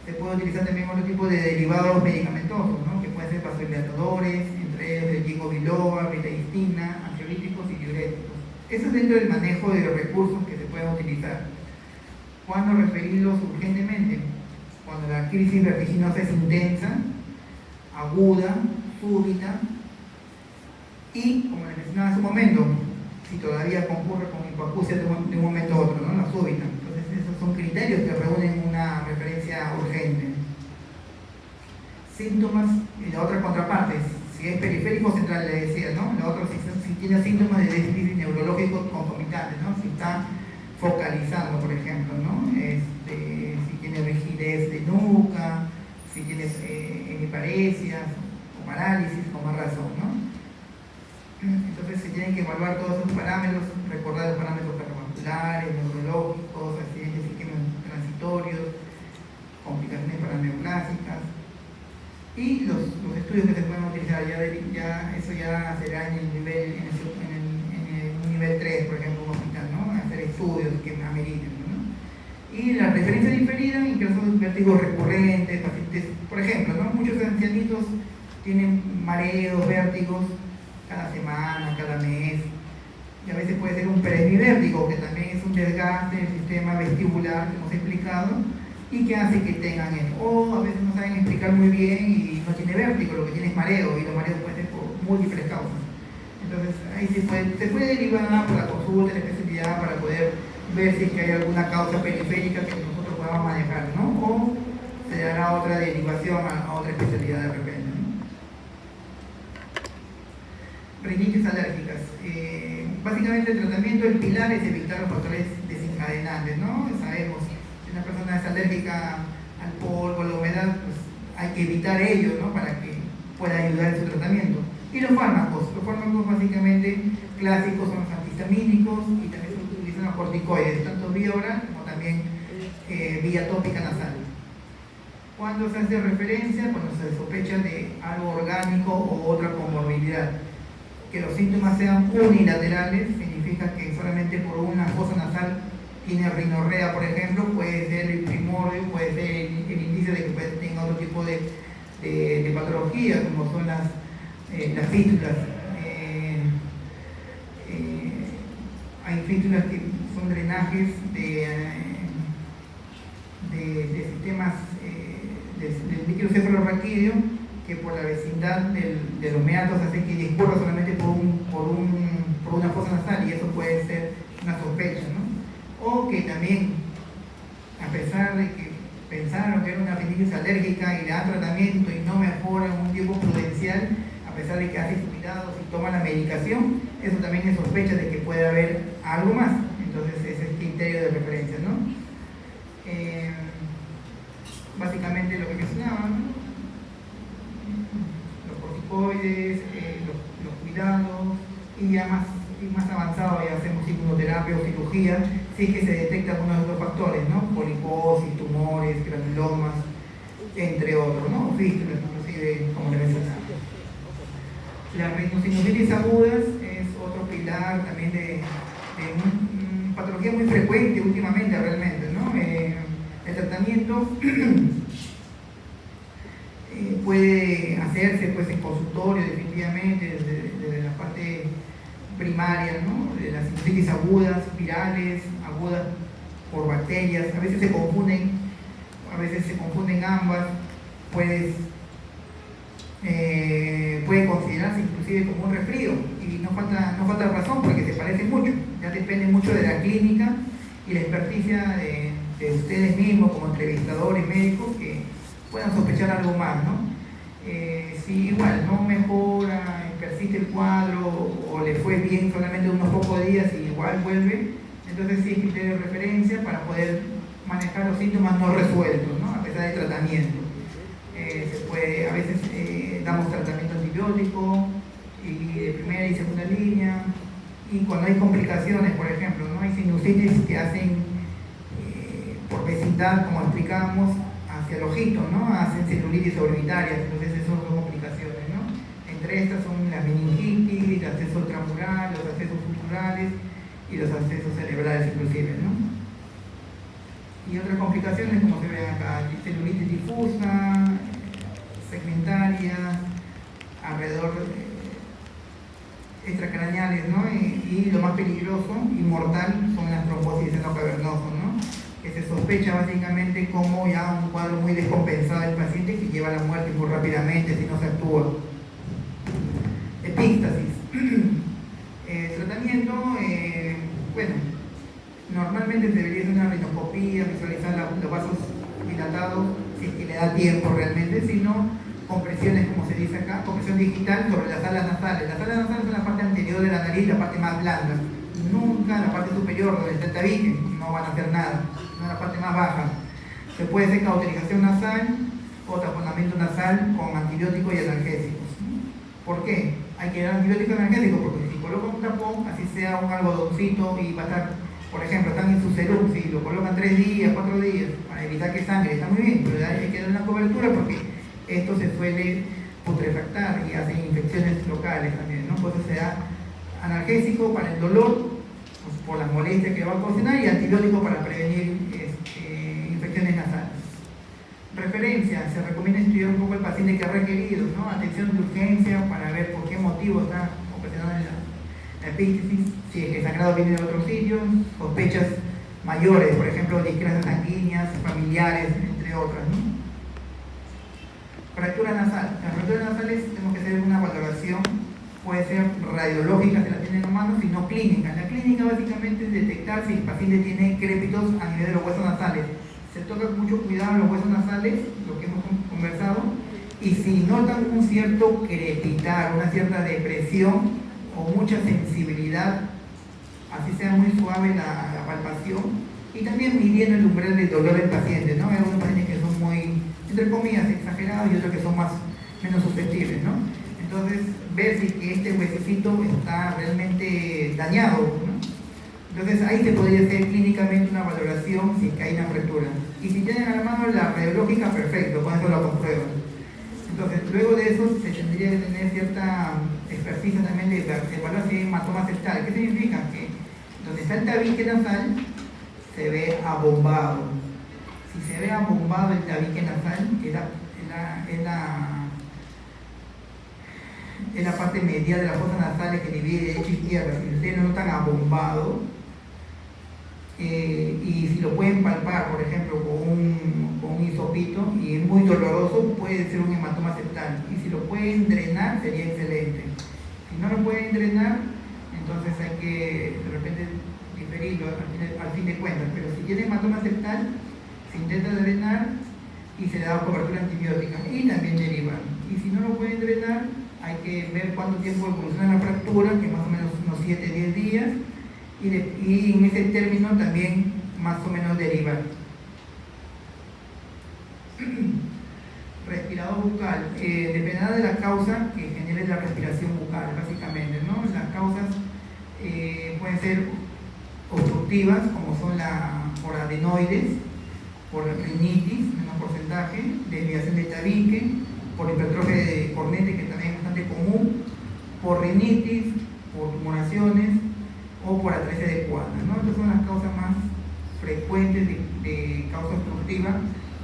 se puede utilizar también otro tipo de derivados medicamentosos, ¿no? Que pueden ser vasodilatadores, entre ellos el ginkgo biloba, betahistina, ansiolíticos y diuréticos. Eso es dentro del manejo de los recursos que se pueden utilizar. ¿Cuándo referirlos urgentemente? Cuando la crisis vertiginosa es intensa, aguda, súbita y, como les mencionaba hace un momento, si todavía concurre con hipoacusia de un momento a otro, ¿no? La súbita. Entonces, esos son criterios que reúnen una referencia urgente. Síntomas, y la otra contraparte, si es periférico o central, le decía, ¿no? La otra, si tiene síntomas de déficit neurológico concomitante, ¿no? Si está focalizando, por ejemplo, ¿no? Si tiene rigidez de nuca, si tiene hemiparesias o parálisis, con más razón, ¿no? Entonces se tienen que evaluar todos esos parámetros, recordar los parámetros cardiovasculares, neurológicos, accidentes isquémicos transitorios, complicaciones paraneoplásicas y los estudios que se pueden utilizar, eso ya será en un nivel 3, por ejemplo, un hospital, ¿no? Hacer estudios que ameriten, ¿no? Y la referencia diferida, incluso vértigos recurrentes, pacientes, por ejemplo, ¿no? Muchos ancianitos tienen mareos, vértigos, cada semana, cada mes, y a veces puede ser un presbivértigo, que también es un desgaste del sistema vestibular que hemos explicado y que hace que tengan eso. O a veces no saben explicar muy bien y no tiene vértigo, lo que tiene es mareo, y los mareos pueden ser por múltiples causas. Entonces ahí se puede derivar por la consulta, la especialidad, para poder ver si es que hay alguna causa periférica que nosotros podamos manejar, ¿no? O se dará otra derivación a otra especialidad de repente. Rinitis alérgicas. Básicamente el tratamiento, el pilar es evitar los factores desencadenantes, ¿no? Sabemos una persona es alérgica al polvo, a la humedad, pues hay que evitar ello, ¿no? Para que pueda ayudar en su tratamiento. Y los fármacos básicamente clásicos son los antihistamínicos y también se utilizan los corticoides, tanto vía oral como también vía tópica nasal. Cuando se hace referencia, cuando se sospecha de algo orgánico o otra comorbilidad, que los síntomas sean unilaterales, significa que solamente por una fosa nasal tiene rinorrea, por ejemplo, puede ser el primordio, puede ser el indicio de que tenga otro tipo de patología, como son las fístulas. Hay fístulas que son drenajes de sistemas del líquido cefalorraquídeo, que por la vecindad de los meatos hace que discurra solamente por una fosa nasal, y eso puede ser una sospecha, ¿no? O que también, a pesar de que pensaron que era una rinitis alérgica y le dan tratamiento y no mejora en un tiempo prudencial, a pesar de que hace cuidados y toma la medicación, eso también es sospecha de que puede haber algo más. Entonces ese es el criterio de referencia, ¿no? Básicamente lo que mencionaba, ¿no? Los corticoides, los cuidados, y ya más avanzado ya hacemos inmunoterapia o cirugía, si es que se detectan algunos de estos factores, ¿no? Poliposis, tumores, granulomas, entre otros, ¿no? Fístulas, inclusive, como le mencionaba. Las rhinosinusitis agudas es otro pilar también de patología muy frecuente últimamente realmente, ¿no? El tratamiento puede hacerse pues en consultorio definitivamente desde la parte primaria, ¿no? De las sinusitis agudas, virales, agudas por bacterias, a veces se confunden ambas, puede considerarse inclusive como un resfrío, y no falta razón porque se parecen mucho. Ya depende mucho de la clínica y la experticia de ustedes mismos como entrevistadores médicos, que puedan sospechar algo más, ¿no? Si igual no mejora, persiste el cuadro o le fue bien solamente unos pocos días y igual vuelve, entonces sí es criterio de referencia para poder manejar los síntomas no resueltos, ¿no? A pesar del tratamiento. A veces damos tratamiento antibiótico y de primera y segunda línea, y cuando hay complicaciones, por ejemplo, ¿no? Hay sinusitis que hacen por vecindad, como explicábamos, hacia el ojito, ¿no? Hacen celulitis orbitarias, entonces esas son complicaciones, ¿no? Entre estas son la meningitis, el acceso intramural, los accesos culturales y los accesos cerebrales inclusive, ¿no? Y otras complicaciones, como se ven acá, celulitis difusa, segmentaria, alrededor extracraneales, ¿no? Y lo más peligroso y mortal son las trombosis de seno cavernoso, ¿no? Que se sospecha básicamente como ya un cuadro muy descompensado del paciente que lleva a la muerte muy rápidamente si no se actúa. Epístasis. Tratamiento, bueno, normalmente debería ser una rinoscopía, visualizar los vasos dilatados, si es que le da tiempo realmente, si no, compresiones, como se dice acá, compresión digital sobre las alas nasales. Las alas nasales son la parte anterior de la nariz, la parte más blanda, nunca la parte superior donde está el tabique, no van a hacer nada, no la parte más baja. Se puede hacer cauterización nasal o taponamiento nasal con antibióticos y analgésicos. ¿Por qué? Hay que dar antibióticos y analgésicos porque si colocan un tapón, así sea un algodoncito y va a estar, por ejemplo, están en su serum, si lo colocan 3 días, 4 días, para evitar que sangre, está muy bien, pero hay que dar una cobertura porque esto se suele putrefactar y hace infecciones locales también, ¿no? Por eso se da analgésico para el dolor, pues, por las molestias que va a ocasionar, y antibiótico para prevenir infecciones nasales. Referencia, se recomienda estudiar un poco el paciente que ha requerido, ¿no? Atención de urgencia para ver por qué motivo está ocasionando la epístasis, si es que el sangrado viene de otros sitios, sospechas mayores, por ejemplo, discrecias sanguíneas, familiares, entre otras, ¿no? Fractura nasal. Las fracturas nasales tenemos que hacer una valoración, puede ser radiológica si la tienen en mano, sino clínica. La clínica básicamente es detectar si el paciente tiene crépitos a nivel de los huesos nasales. Se toca con mucho cuidado los huesos nasales, lo que hemos conversado, y si notan un cierto crepitar, una cierta depresión o mucha sensibilidad, así sea muy suave la palpación, Y también midiendo el umbral de dolor del paciente, ¿no? Hay algunos pacientes que son muy, entre comillas, exagerados y otros que son menos susceptibles, ¿no? Entonces, ver si que este huesecito está realmente dañado, ¿no? Entonces ahí se podría hacer clínicamente una valoración si es que hay una fractura. Y si tienen a la mano la radiológica, perfecto, con eso lo comprueban. Entonces, luego de eso se tendría que tener cierta experticia también de evaluar si hay hematoma septal. ¿Qué significa? Que donde está el tabique nasal se ve abombado. Si se ve abombado el tabique nasal, que es la parte medial de las fosas nasales que divide derecha e izquierda. Si ustedes no notan abombado, y si lo pueden palpar, por ejemplo, con un hisopito, y es muy doloroso, puede ser un hematoma septal. Y si lo pueden drenar, sería excelente. Si no lo pueden drenar, entonces hay que de repente diferirlo al fin de cuentas. Pero si tiene hematoma septal, se intenta drenar y se le da cobertura antibiótica y también derivar. Y si no lo pueden drenar, hay que ver cuánto tiempo evoluciona la fractura, que más o menos unos 7-10 días, y en ese término también más o menos derivar. Respirador bucal, dependerá de la causa que genere la respiración bucal, básicamente, ¿no? Las causas pueden ser obstructivas, como son por adenoides, por rinitis, menor porcentaje, desviación de tabique, por hipertrofia de cornete, que también es bastante común, por rinitis, por tumoraciones o por atresia de cuadras, ¿no? Estas son las causas más frecuentes de causa obstructiva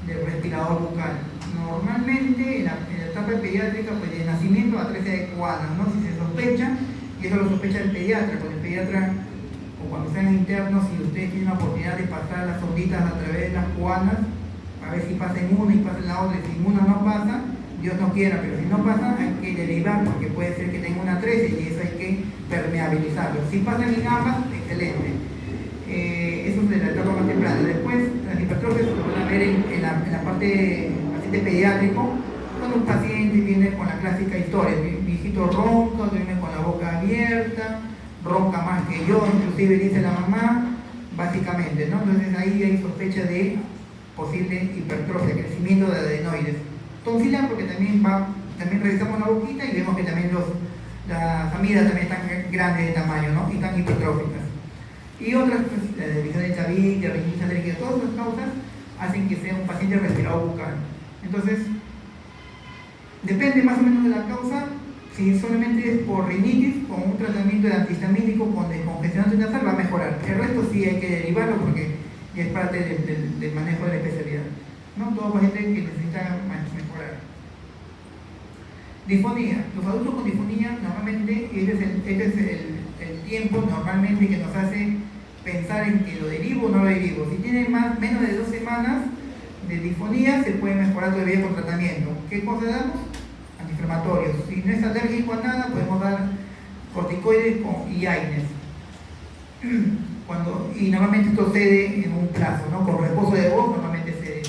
del respirador bucal. Normalmente en la etapa pediátrica, pues de nacimiento, atresia de cuadras, ¿no? Si se sospecha, y eso lo sospecha el pediatra, pues el pediatra, o cuando sean internos, si ustedes tienen la oportunidad de pasar las onditas a través de las cuanas, a ver si pasa en una y pasa en la otra, y si en una no pasa, Dios no quiera, pero si no pasa, hay que derivar, porque puede ser que tenga una atresia y eso hay que permeabilizarlo. Si pasan en ambas, excelente. Eso es de la etapa más temprana. Después, las hipertrofias se van a ver en la parte paciente pediátrico, cuando un paciente viene con la clásica historia, mi hijito ronca, viene con la boca abierta, ronca más que yo, inclusive dice la mamá, básicamente, ¿no? Entonces ahí hay sospecha de posible hipertrofia, crecimiento de adenoides. Tonsilar, porque también revisamos la boquita y vemos que también las amigas también están grandes de tamaño, ¿no? Y están hipertróficas. Y otras, pues, la división de tabique, rinitis alérgica, todas las causas hacen que sea un paciente respirador bucal. Entonces, depende más o menos de la causa. Si solamente es por rinitis, con un tratamiento de antihistamínico con descongestionante nasal va a mejorar. El resto sí hay que derivarlo porque ya es parte del manejo de la especialidad, ¿no? Todo paciente que necesita mejorar. Disfonía. Los adultos con disfonía, normalmente, este es el tiempo normalmente que nos hace pensar en que lo derivo o no lo derivo. Si tiene menos de 2 semanas de disfonía, se puede mejorar todavía con tratamiento. ¿Qué cosa damos? Antiinflamatorios. Si no es alérgico a nada, podemos dar corticoides y AINES. Y normalmente esto cede en un plazo, ¿no? Con reposo de voz normalmente cede.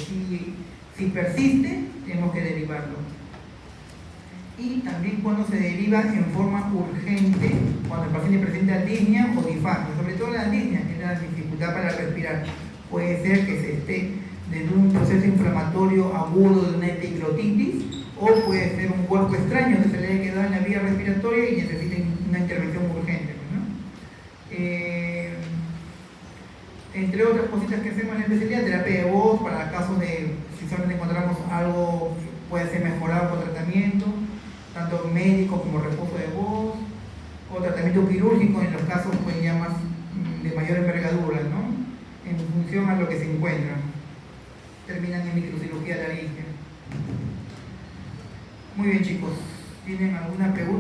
Si persiste, tenemos que derivarlo. Y también cuando se deriva en forma urgente, cuando el paciente presenta disnea o disfagia, sobre todo la disnea, que es la dificultad para respirar. Puede ser que se esté desde un proceso inflamatorio agudo de una epiglotitis, o puede ser un cuerpo extraño que se le haya quedado en la vía respiratoria y necesite una intervención urgente, ¿no? Entre otras cositas que hacemos en la especialidad, terapia de voz para casos de, si solamente encontramos algo que puede ser mejorado con tratamiento, tanto médico como reposo de voz, o tratamiento quirúrgico en los casos pues, ya más de mayor envergadura, ¿no? En función a lo que se encuentra. Terminan en microcirugía laríngea. Muy bien, chicos, ¿tienen alguna pregunta?